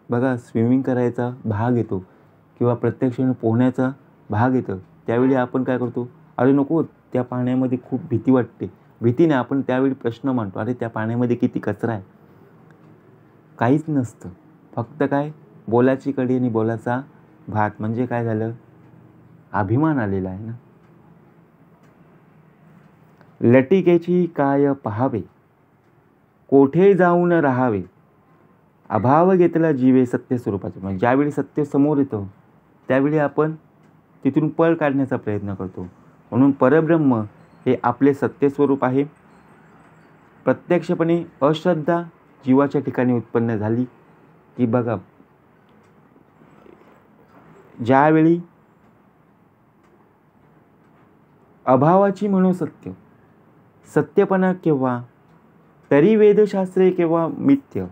बघा स्विमिंग करायचा भाग येतो किंवा प्रत्यक्षपणे पोहण्याचा भाग येतं, त्यावेळी आपण काय करतो, अरे नको, त्या पाण्यामध्ये खूप भीती वाटते. भीतीने आपण त्यावेळी प्रश्न मांडतो, अरे त्या पाण्यामध्ये किती कचरा आहे. काहीच नसतं, फक्त काय बोलाची कडी आणि बोलाचा भात. म्हणजे काय झालं, अभिमान आलेला आहे ना. लटिकेची काय पहावे, कोठे जाऊन राहावे, अभाव घेतला जीवे सत्य स्वरूपाचे. म्हणजे ज्यावेळी सत्य समोर येतं त्यावेळी आपण तिथून पळ काढण्याचा प्रयत्न करतो. म्हणून परब्रह्म हे आपले सत्य स्वरूप आहे. प्रत्यक्षपणे अश्रद्धा जीवाच्या ठिकाणी उत्पन्न झाली की बघा, ज्यावेळी अभावाची म्हणून सत्य, सत्यपणा केव्हा, तरी वेदशास्त्रे केव्हा मिथ्य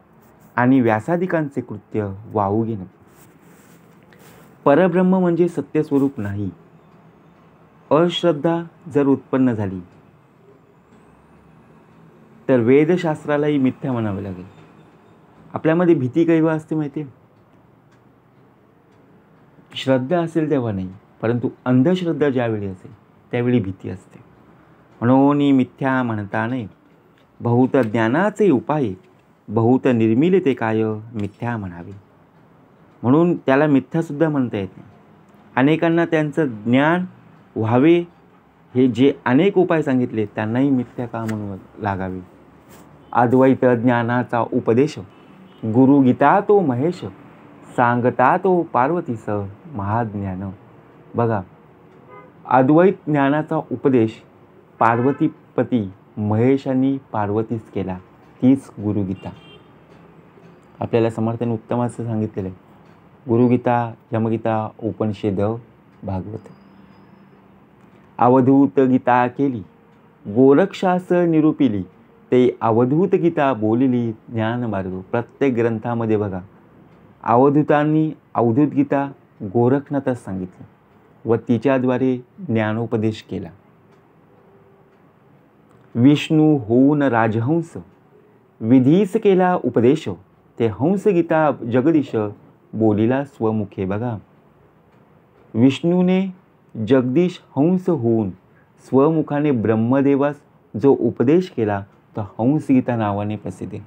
आणि व्यासादिकांचे कृत्य वाहू घेणं. परब्रह्म म्हणजे सत्यस्वरूप नाही. अश्रद्धा जर उत्पन्न झाली तर वेदशास्त्रालाही मिथ्या म्हणावे लागेल. आपल्यामध्ये भीती केव्हा असते माहिती आहे? श्रद्धा असेल तेव्हा नाही, परंतु अंधश्रद्धा ज्यावेळी असेल त्यावेळी भीती असते. म्हणून मिथ्या म्हणता नाही, बहुत ज्ञानाचे उपाय, बहुत निर्मिले ते काय मिथ्या म्हणावे. म्हणून त्याला मिथ्यासुद्धा म्हणता येत नाही. अनेकांना त्यांचं ज्ञान व्हावे हे जे अनेक उपाय सांगितले त्यांनाही मिथ्या का म्हणू लागावे. अद्वैत ज्ञानाचा उपदेश, गुरु गीता तो महेश, सांगता तो पार्वतीस महाज्ञान. बघा, अद्वैत ज्ञानाचा उपदेश पार्वतीपती महेशांनी पार्वतीस केला, तीच गुरुगीता. आपल्याला समर्थांनी उत्तम असं सांगितलेलं आहे, गुरुगीता, यमगीता, उपनिषद, भागवत. अवधूत गीता केली, गोरक्षास निरूपिली, ते अवधूत गीता बोलिली ज्ञान मार्ग. प्रत्येक ग्रंथामध्ये बघा अवधूतांनी अवधूत गीता गोरखनाथास सांगितलं व तिच्याद्वारे ज्ञानोपदेश केला. विष्णू होऊन राजहंस, विधीस केला उपदेश, ते हंस गीता जगदीश बोलिला स्वमुखे. बघा, विष्णूने जगदीश हंस होऊन स्वमुखाने ब्रह्मदेवास जो उपदेश केला तो हंसगीता नावाने प्रसिद्ध आहे.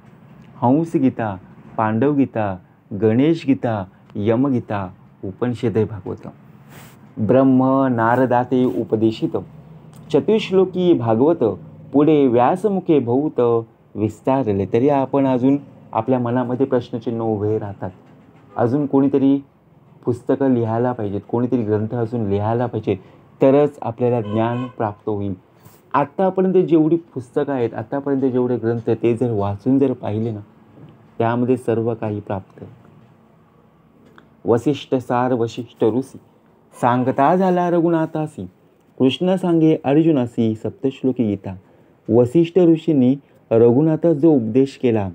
हंसगीता, पांडवगीता, गणेश गीता, यमगीता, उपनिषद, भागवत. ब्रह्म नारदाते उपदेशित, चतुश्लोकी भागवत, पुढे व्यासमुखे बहुत विस्तारले. तरी आपण अजून आपल्या मनामध्ये प्रश्नचिन्ह उभे राहतात. अजून कोणीतरी पुस्तकं लिहायला पाहिजेत, कोणीतरी ग्रंथ अजून लिहायला पाहिजे, तरच आपल्याला ज्ञान प्राप्त होईल. आत्तापर्यंत जेवढी पुस्तकं आहेत, आत्तापर्यंत जेवढे ग्रंथ आहेत, ते जर वाचून जर पाहिले ना त्यामध्ये सर्व काही प्राप्त. वसिष्ठ सार वशिष्ठ ऋषी, सांगता झाला रघुनाथासी, कृष्ण सांगे अर्जुनासी, सप्तश्लोकी गीता. वसिष्ठ ऋषींनी रघुनाथास जो उपदेश केला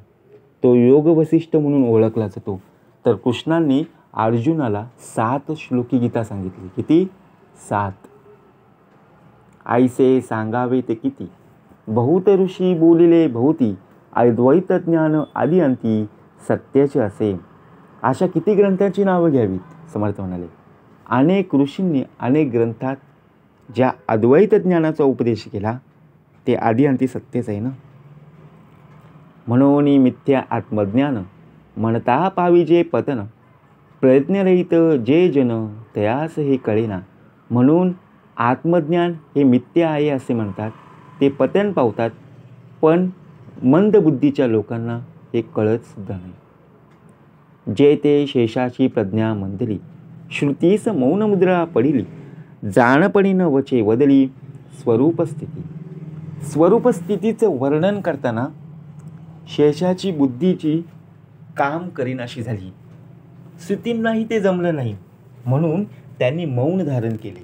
तो योग वसिष्ठ म्हणून ओळखला जातो. तर कृष्णांनी अर्जुनाला 7 श्लोकी गीता सांगितली. किती? 7. ऐसे सांगावे ते किती, बहुत ऋषी बोलिले बहुती, अद्वैत ज्ञान आदी अंती सत्याचे असे. अशा किती ग्रंथांची नावं घ्यावीत? समर्थ म्हणाले, अनेक ऋषींनी अनेक ग्रंथात ज्या अद्वैत ज्ञानाचा उपदेश केला ते आदी अंती सत्यच आहे ना. म्हणून मिथ्या आत्मज्ञान, म्हणता पाविजे पतन, प्रज्ञरहित जे जन तयास हे कळेना. म्हणून आत्मज्ञान हे मिथ्या आहे असे म्हणतात, ते पतन पावतात, पण मंदबुद्धीच्या लोकांना हे कळत सुद्धा नाही. जे ते शेषाची प्रज्ञा मंदली, श्रुतीस मौन मुद्रा पडिली, जाणपणी न वचे वदली, स्वरूपस्थिती. स्वरूपस्थितीचं वर्णन करताना शेषाची बुद्धीची काम करीनाशी झाली. श्रुतींनाही ते जमलं नाही, म्हणून त्यांनी मौन धारण केले.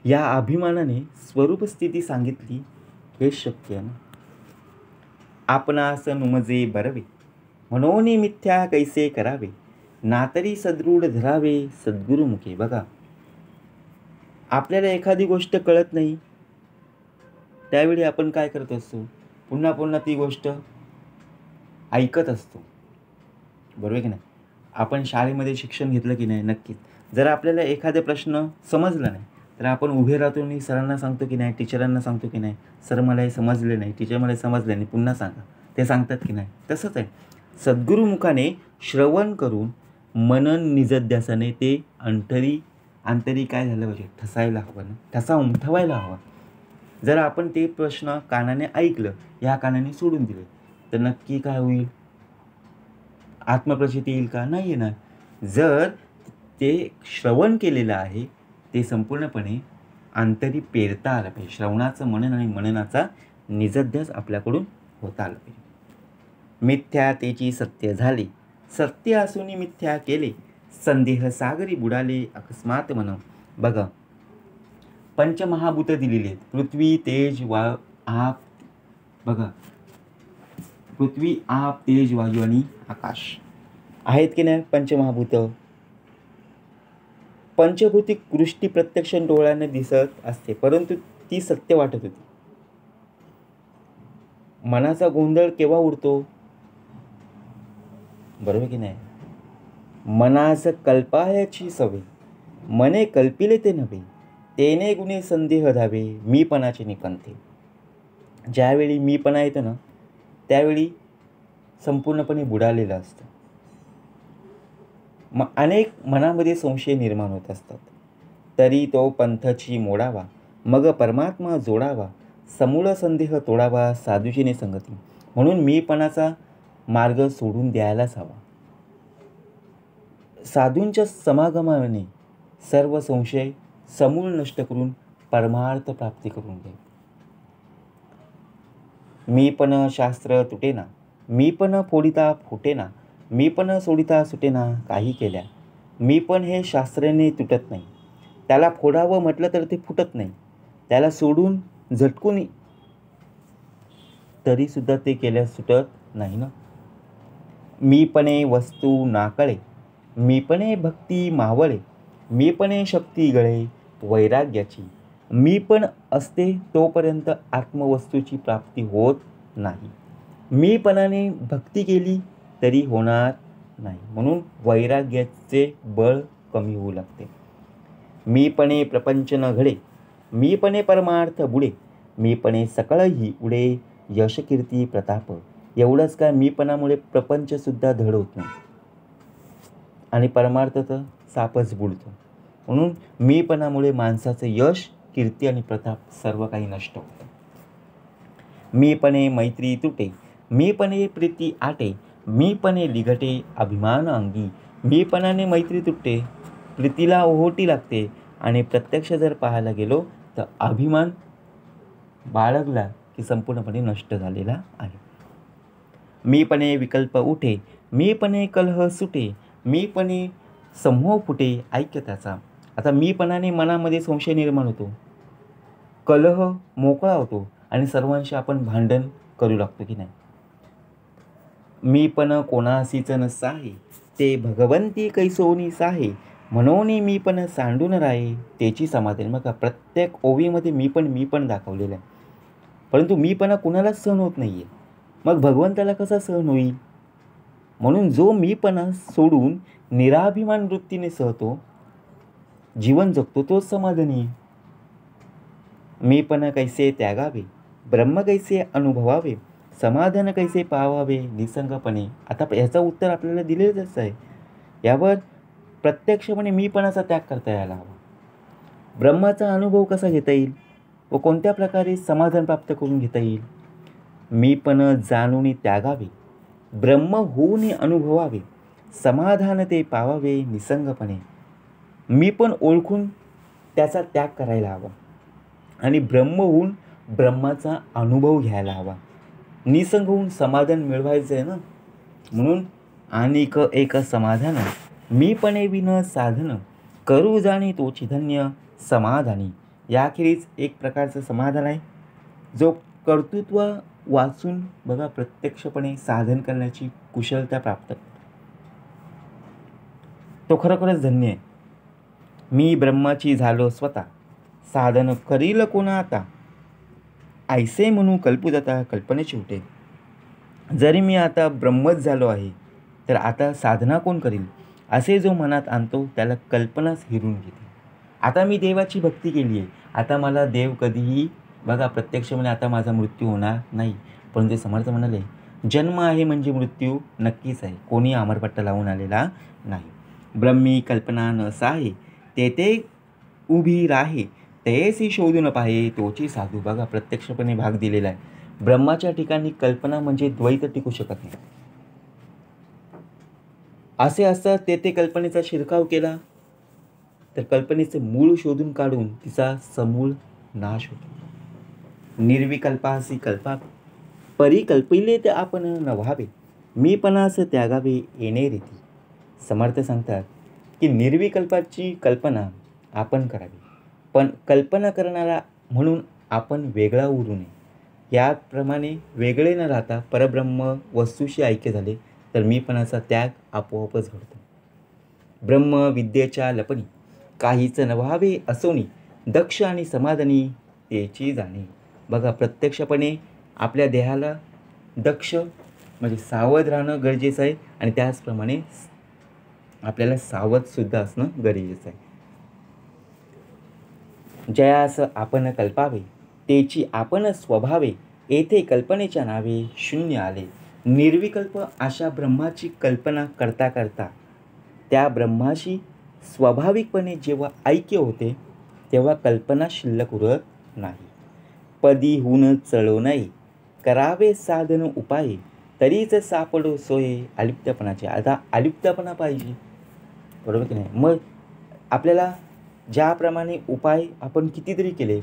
या अभिमानाने स्वरूपस्थिती सांगितली, हे शक्य ना. आपणास नुमजे बरवे, म्हणून मिथ्या कैसे करावे, नातरी सदृढ धरावे सद्गुरुमुखे. बघा, आपल्याला एखादी गोष्ट कळत नाही, त्यावेळी आपण काय करत असतो, पुन्हा पुन्हा ती गोष्ट ऐकत असतो, बरोबर की नाही. आपण शाळेमध्ये शिक्षण घेतलं की नाही, नक्कीच. जर आपल्याला एखादा प्रश्न समजला नाही तर आपण उभे राहतो आणि सरांना सांगतो की नाही, टीचरांना सांगतो की नाही, सर मला हे समजले नाही, टीचर मला समजले नाही, पुन्हा सांगा. ते सांगतात की नाही. तसंच आहे, सद्गुरुमुखाने श्रवण करून मनन निजध्यासाने ते अंतरी काय झालं पाहिजे, ठसायला हवं ना, ठसा उमठवायला हवा. जर आपण ते प्रश्न कानाने ऐकलं, या कानाने सोडून दिले, तर नक्की काय होईल, आत्मप्रचिती येईल का, नाही येणार. जर ते श्रवण केलेलं आहे ते संपूर्णपणे अंतरी पेरता आलं पाहिजे. श्रवणाचं मनन आणि मननाचा निजध्यास आपल्याकडून होता आला पाहिजे. मिथ्या तेची सत्य झाले, सत्य असून मिथ्या केले, संदेह सागरी बुडाले अकस्मात मन. बघा, पंचमहाभूत दिलेली आहेत, पृथ्वी तेज आप. बघा, पृथ्वी आप तेज वायू आणि आकाश आहेत की नाही पंचमहाभूत. पंचभौतिक दृष्टी प्रत्यक्ष डोळ्याने दिसत असते, परंतु ती सत्य वाटत होती. मनाचा गोंधळ केव्हा उडतो, बरोबर की नाही. मनास कल्पायाची सवे, मने कल्पिले ते नव्हे, तेने गुणे संदेह धावे, मीपणाचे निकंथे. ज्यावेळी मीपणा येतो ना, त्यावेळी संपूर्णपणे बुडालेलं असतं. अनेक मनामध्ये संशय निर्माण होत असतात. तरी तो पंथची मोडावा, मग परमात्मा जोडावा, समूळ संदेह तोडावा, साधुजीने संगती. म्हणून मीपणाचा मार्ग सोडून द्यायलाच हवा. साधूंच्या समागमाने सर्व संशय समूळ नष्ट करून परमार्थ प्राप्ती करून घे. मीपण शास्त्र तुटेना, मीपण फोडिता फुटेना, मीपण सोडिता सुटेना, काही केल्या. मीपण हे शास्त्राने तुटत नाही, त्याला फोडावं म्हटलं तर ते फुटत नाही, त्याला सोडून झटकून तरी सुद्धा ते केल्यास सुटत नाही ना. मीपणे वस्तू नाकळे, मीपणे भक्ती मावळे, मीपणे शक्ती गळे वैराग्याची. मीपण असते तोपर्यंत आत्मवस्तूची प्राप्ती होत नाही. मीपणाने भक्ती केली तरी होणार नाही, म्हणून वैराग्याचे बळ कमी होऊ लागते. मीपणे प्रपंच न घडे, मीपणे परमार्थ बुडे, मीपणे सकळही उडे यश कीर्ती प्रताप. एवढंच काय, मीपणामुळे प्रपंचसुद्धा धड होत नाही आणि परमार्थ तर सापच बुडतो. म्हणून मीपणामुळे माणसाचं यश, कीर्ती आणि प्रताप सर्व काही नष्ट होतं. मीपणे मैत्री तुटे, मीपणे प्रीती आटे, मीपणे लिघटे अभिमान अंगी. मीपणाने मैत्री तुटते, प्रीतीला ओहोटी लागते आणि प्रत्यक्ष जर पाहायला गेलो तर अभिमान बाळगला की संपूर्णपणे नष्ट झालेला आहे. मीपणे विकल्प उठे, मीपणे कलह सुटे, मीपणे समूह फुटे ऐक्यताचा. आता मीपणाने मनामध्ये संशय निर्माण होतो, कलह मोकळा होतो आणि सर्वांशी आपण भांडण करू लागतो की नाही. मीपण कोणासीच नसाहे, ते भगवंती कैसोनी साहे, म्हणून मीपण सांडून राहे त्याची समाधान. मग प्रत्येक ओवीमध्ये मीपण दाखवलेलं आहे, परंतु मीपणा कुणालाच सहन होत नाही आहे. मग भगवंताला कसा सहन होईल. म्हणून जो मीपणा सोडून निराभिमान वृत्तीने सहतो, जीवन जगतो, तोच समाधानी. मीपण कैसे त्यागावे, ब्रह्म कैसे अनुभवावे, समाधान कैसे पावावे निसंगपणे. आता याचं उत्तर आपल्याला दिलेलंच आहे. यावर प्रत्यक्षपणे मीपणाचा त्याग करता यायला हवा. ब्रह्माचा अनुभव कसा घेता येईल व कोणत्या प्रकारे समाधान प्राप्त करून घेता येईल? मी पण जाणून त्यागावे, ब्रह्म होऊन अनुभवावे, समाधान ते पावावे निसंगपणे. मी पण ओळखून त्याचा त्याग करायला हवा आणि ब्रह्म होऊन ब्रह्माचा अनुभव घ्यायला हवा. निसंग होऊन समाधान मिळवायचं आहे ना. म्हणून अनेक एक समाधान, मी पणे विन साधन, करू जाणे तोची धन्य समाधानी. याखेरीज एक प्रकारचं समाधान आहे जो कर्तृत्व वाचून बघा प्रत्यक्षपणे साधन करण्याची कुशलता प्राप्त करतो. तो खरोखरच धन्य आहे. मी ब्रह्माची झालो स्वतः, साधन करील कोणा आता, ऐसे म्हणू कल्पू जाता कल्पनेची उठे. जरी मी आता ब्रह्मच झालो आहे तर आता साधना कोण करील, असे जो मनात आणतो त्याला कल्पनाच हिरून घेते. आता मी देवाची भक्ती केली आहे, आता मला देव कधीही बघा प्रत्यक्ष म्हणे आता माझा मृत्यू होणार नाही. पण ते समर्थ म्हणाले, जन्म आहे म्हणजे मृत्यू नक्कीच आहे, कोणी अमरपट्टा लावून आलेला नाही. ब्रह्मी कल्पना न साहे, तेथे उभी राहे, तयेसी शोधून पाहे तोची साधू. बघा प्रत्यक्षपणे भाग दिलेला आहे. ब्रह्माच्या ठिकाणी कल्पना म्हणजे द्वैत टिकू शकत नाही. असे असता तेथे कल्पनेचा शिरकाव केला तर कल्पनेचे मूळ शोधून काढून तिचा समूळ नाश होतो. निर्विकल्पासी कल्पा, परिकल्पिले ते आपण न व्हावे, मी पणास त्यागावे येणे रीती. समर्थ सांगतात की निर्विकल्पाची कल्पना आपण करावी, पण कल्पना करणारा म्हणून आपण वेगळा उरू नये. याप्रमाणे वेगळे न राहता परब्रह्म वस्तूशी ऐक्य झाले तर मीपणाचा त्याग आपोआपच घडतो. ब्रह्म विद्येच्या लपणी, काहीच न व्हावे असोनी, दक्ष आणि समाधानी त्याची जाणे. बघा प्रत्यक्षपणे आपल्या देहाला दक्ष म्हणजे सावध राहणं गरजेचं आहे आणि त्याचप्रमाणे आपल्याला सावधसुद्धा असणं गरजेचं आहे. जयास आपण कल्पावे, तेची आपण स्वभावे, येथे कल्पनेच्या नावे शून्य आले. निर्विकल्प अशा ब्रह्माची कल्पना करता करता त्या ब्रह्माशी स्वाभाविकपणे जेव्हा ऐक्य होते तेव्हा कल्पना शिल्लक उरत नाही. पदी होऊन चळो नाही, करावे साधन उपाय, तरीच सापडो सोये अलिप्तपणाचे. आता अलिप्तपणा पाहिजे, बरोबर की नाही. मग आपल्याला ज्याप्रमाणे उपाय आपण कितीतरी केले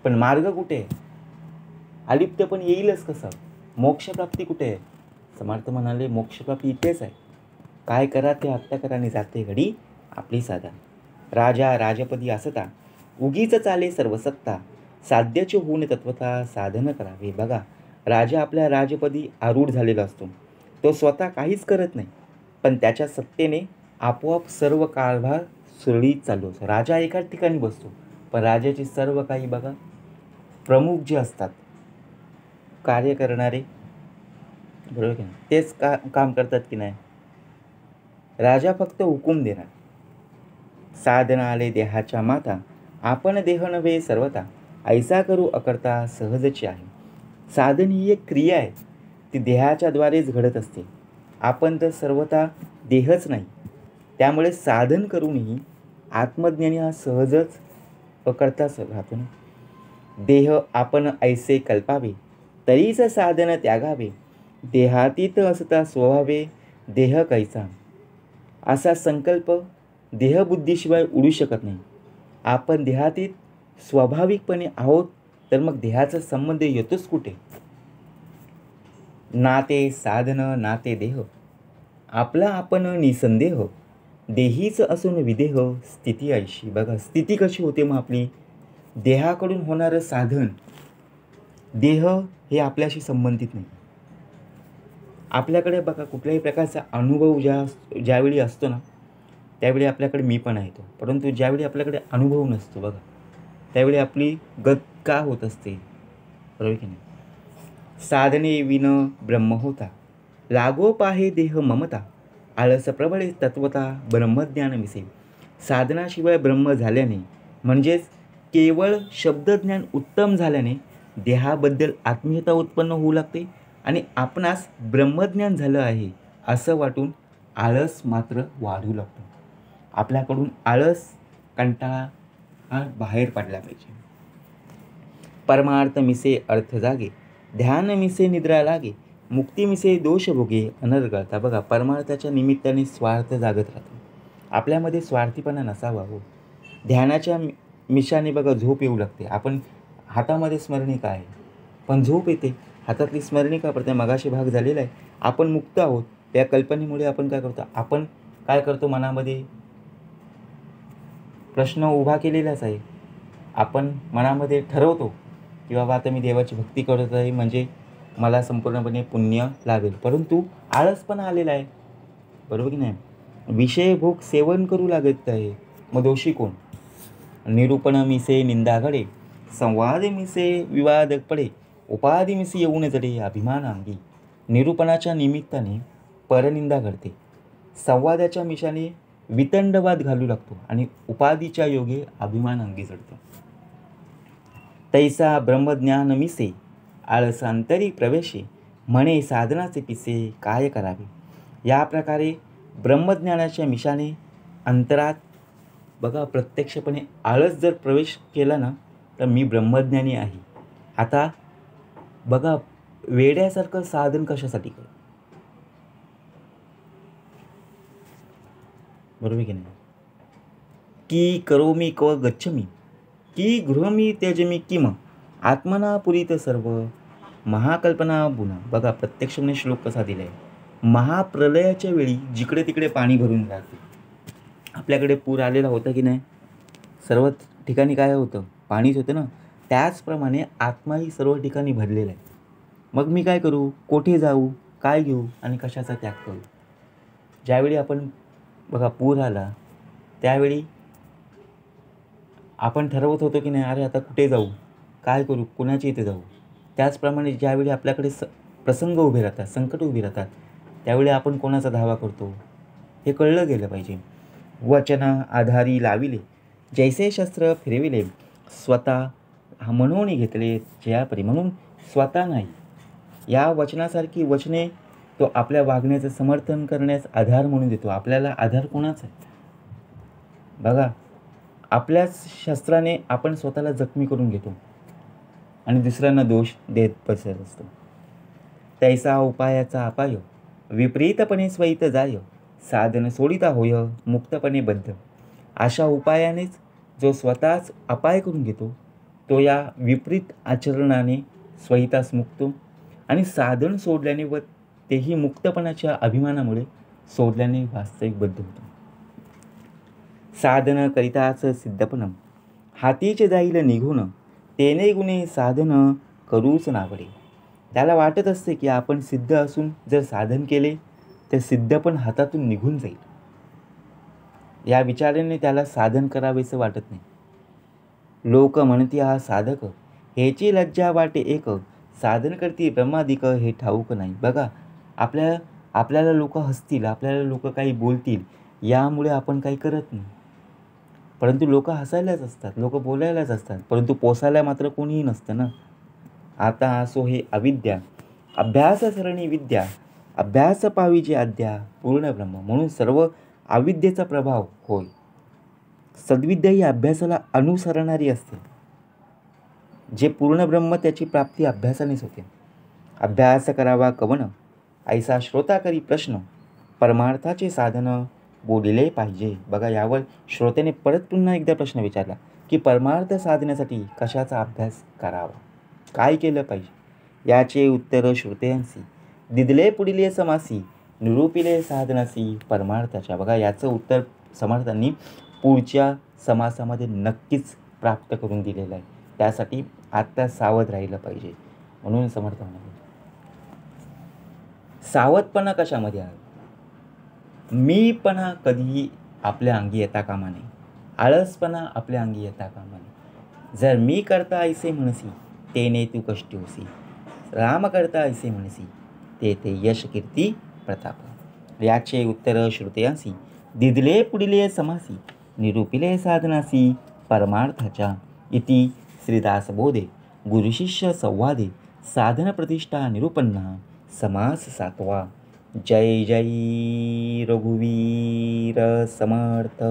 पण मार्ग कुठे आहे? अलिप्त पण येईलच कसं? मोक्षप्राप्ती कुठे आहे? समर्थ म्हणाले मोक्षप्राप्ती इथेच आहे. काय करा ते आत्ता करा आणि जाते घडी आपली साधा. राजा राजपदी असता, उगीच चाले सर्व सत्ता, साध्याचे होऊन तत्वता साधन करावे. बघा राजा आपल्या राजपदी आरूढ झालेला असतो, तो स्वतः काहीच करत नाही पण त्याच्या सत्तेने आपोआप सर्व कारभार सुरळीत चालू असतो. राजा एका ठिकाणी बसतो पण राजाचे सर्व काही बघा प्रमुख जे असतात कार्य करणारे, बरोबर की नाही, तेच काम करतात की नाही. राजा फक्त हुकूम देणार. साधना आले देहाच्या माता, आपण देह नव्हे सर्वता, ऐसा करू अकर्ता सहजची आहे. साधन ही एक क्रिया आहे, ती देहाच्या द्वारेच घडत असते. आपण तर सर्वता देहच नाही, त्यामुळे साधन करूनही आत्मज्ञानी हा सहजच अकर्ताच राहतो ना. देह आपण ऐसे कल्पावे, तरीच साधन त्यागावे, देहातीत असता स्वभावे देह कैसा. असा संकल्प देहबुद्धीशिवाय उडू शकत नाही. आपण देहातीत स्वाभाविकपणे आहोत तर मग देहाचा संबंध येतोच कुठे? ना ते साधन ना ते देह, आपला आपण निसंदेह, देहीच असून विदेह स्थिती ऐशी. बघा स्थिती कशी होते मग आपली? देहाकडून होणारं साधन, देह हे आपल्याशी संबंधित नाही. आपल्याकडे बघा कुठल्याही प्रकारचा अनुभव ज्यावेळी असतो ना त्यावेळी आपल्याकडे मी पण येतो, परंतु ज्यावेळी आपल्याकडे अनुभव नसतो बघा त्यावेळी आपली गत का होत असते, बरोबर की नाही. साधने विन ब्रह्म होता, लागो पाहे देह ममता, आळस प्रबळे तत्वता ब्रह्मज्ञान मिसे. साधनाशिवाय ब्रह्म झाल्याने म्हणजेच केवळ शब्दज्ञान उत्तम झाल्याने देहाबद्दल आत्मीयता उत्पन्न होऊ लागते आणि आपणास ब्रह्मज्ञान झालं आहे असं वाटून आळस मात्र वाढू लागतो. आपल्याकडून आळस, कंटाळा हा बाहेर पडला पाहिजे. परमार्थ मिसे अर्थ जागे, ध्यान मिसे निद्रा लागे, मुक्ती मिसे दोष भोगे अनर्गळता. बघा, परमार्थाच्या निमित्ताने स्वार्थ जागत राहतो. आपल्यामध्ये स्वार्थीपणा नसावा हो. ध्यानाच्या मिशाने बघा झोप येऊ लागते. आपण हातामध्ये स्मरणिका आहे पण झोप येते. हातातली स्मरणिका पडते. मगाशी भाग झालेला आहे. आपण मुक्त आहोत. त्या कल्पनेमुळे आपण काय करतो मनामध्ये प्रश्न उभा केलेलाच आहे. आपण मनामध्ये ठरवतो की बाबा आता मी देवाची भक्ती करत आहे म्हणजे मला संपूर्णपणे पुण्य लाभेल. परंतु आळस पण आलेला आहे. बरोबर की नाही? विषय भोग सेवन करू लागत आहे. मग दोषी कोण? निरूपण मिसे निंदा घडे, संवाद मिसे विवाद पडे, उपाधी मिसे येऊन जडे अभिमान अंगी. निरूपणाच्या निमित्ताने परनिंदा घडते, संवादाच्या मिशाने वितंडवाद घालू लागतो आणि उपाधीच्या योगे अभिमान अंगी जडतो. तैसा ब्रह्मज्ञान मिसे आळसांतरी प्रवेशे, म्हणे साधनाचे पिसे काय करावे. या प्रकारे ब्रह्मज्ञानाच्या मिशाने अंतरात बघा प्रत्यक्षपणे आळस जर प्रवेश केला ना तर मी ब्रह्मज्ञानी आहे. आता बघा वेड्यासारखं साधन कशासाठी कर, बरोबर की नाही? की करोमी क गच्छमी, की गृहमी त्यजमी किम, आत्मना पुरीत सर्व महाकल्पना बुना. बघा प्रत्यक्षपणे श्लोक कसा दिलाय. महाप्रलयाच्या वेळी जिकडे तिकडे पाणी भरून जाते. आपल्याकडे पूर आलेला होता की नाही? सर्व ठिकाणी काय होतं? पाणीच होतं ना. त्याचप्रमाणे आत्माही सर्व ठिकाणी भरलेला आहे. मग मी काय करू? कोठे जाऊ? काय घेऊ? आणि कशाचा त्याग करू? ज्यावेळी आपण बघा पूर आला त्यावेळी आपण ठरवत होतो की नाही अरे आता कुठे जाऊ, काय करू, कुणाच्या इथे जाऊ. त्याचप्रमाणे ज्यावेळी आपल्याकडे प्रसंग उभे राहतात, संकट उभी राहतात, त्यावेळी आपण कोणाचा धावा करतो हे कळलं गेलं पाहिजे. वचना आधारी लाविले, जैसे शस्त्र फिरविले, स्वतः म्हणून घेतले जयापरी. म्हणून स्वतः नाही, या वचनासारखी वचने तो आपल्या वागण्याचं समर्थन करण्यास आधार म्हणून देतो. आपल्याला आधार कोणाचा आहे? बघा आपल्याच शस्त्राने आपण स्वतःला जखमी करून घेतो आणि दुसऱ्यांना दोष देत बसत असतो. तैसा उपायाचा अपाय, विपरीतपणे स्वैत जाय, साधन सोडिता होय मुक्तपणे बद्ध. अशा उपायानेच जो स्वतःच अपाय करून घेतो तो या विपरीत आचरणाने स्वहितास मुक्तो आणि साधन सोडल्याने व तेही मुक्तपणाच्या अभिमानामुळे सोडल्याने वास्तविक बद्ध होतो. साधन करिताच सिद्धपणम, हातीचे जाईल निघून, तेने गुणे साधन करूच नावडे. त्याला वाटत असते की आपण सिद्ध असून जर साधन केले तर सिद्ध पण हातातून निघून जाईल. या विचाराने त्याला साधन करावेसं वाटत नाही. लोक म्हणती हा साधक, हेची लज्जा वाटे एक, साधन करती ब्रह्मादिक हे ठाऊक नाही. बघा आपल्याला लोक हसतील, आपल्याला लोक काही बोलतील, यामुळे आपण काही करत नाही. परंतु लोक हसायलाच असतात, लोक बोलायलाच असतात, परंतु पोसायला मात्र कोणीही नसतं ना. आता असो हे अविद्या, अभ्यास सरणी विद्या, अभ्यास पाविजे अद्या पूर्ण ब्रह्म. म्हणून सर्व अविद्येचा प्रभाव होय. सद्विद्या ही अभ्यासाला अनुसरणारी असते. जे पूर्ण ब्रह्म त्याची प्राप्ती अभ्यासानेच होते. अभ्यास करावा कवन, ऐसा श्रोता करी प्रश्न, परमार्थाचे साधन बोलिले पाहिजे. बघा यावर श्रोत्याने परत पुन्हा एकदा प्रश्न विचारला की परमार्थ साधण्यासाठी कशाचा अभ्यास करावा, काय केलं पाहिजे. याचे उत्तर श्रोत्यांसी दिदले पुढिले समासी, निरूपिले साधनासी परमार्थाच्या. बघा याचं उत्तर समर्थांनी पुढच्या समासामध्ये नक्कीच प्राप्त करून दिलेलं आहे. त्यासाठी आत्ता सावध राहिलं पाहिजे. म्हणून समर्थ म्हणाले सावधपणा कशामध्ये आहे? मीपणा कधीही आपल्या अंगी येता कामा नये, आळसपणा आपल्या अंगी येता कामा नये. जर मी करता ऐसे म्हणसी तेने तू कष्टी होसी, राम करता ऐसे म्हणसी ते ते यश कीर्ती प्रताप. याचे उत्तर श्रुतयांसी दिदले पुढिले समासी, निरूपिले साधनासी परमार्थाच्या. इति श्रीदासबोधे गुरुशिष्य संवादे साधन प्रतिष्ठा निरूपन्ना समास 7वा. जय जय रघुवीर समर्थ.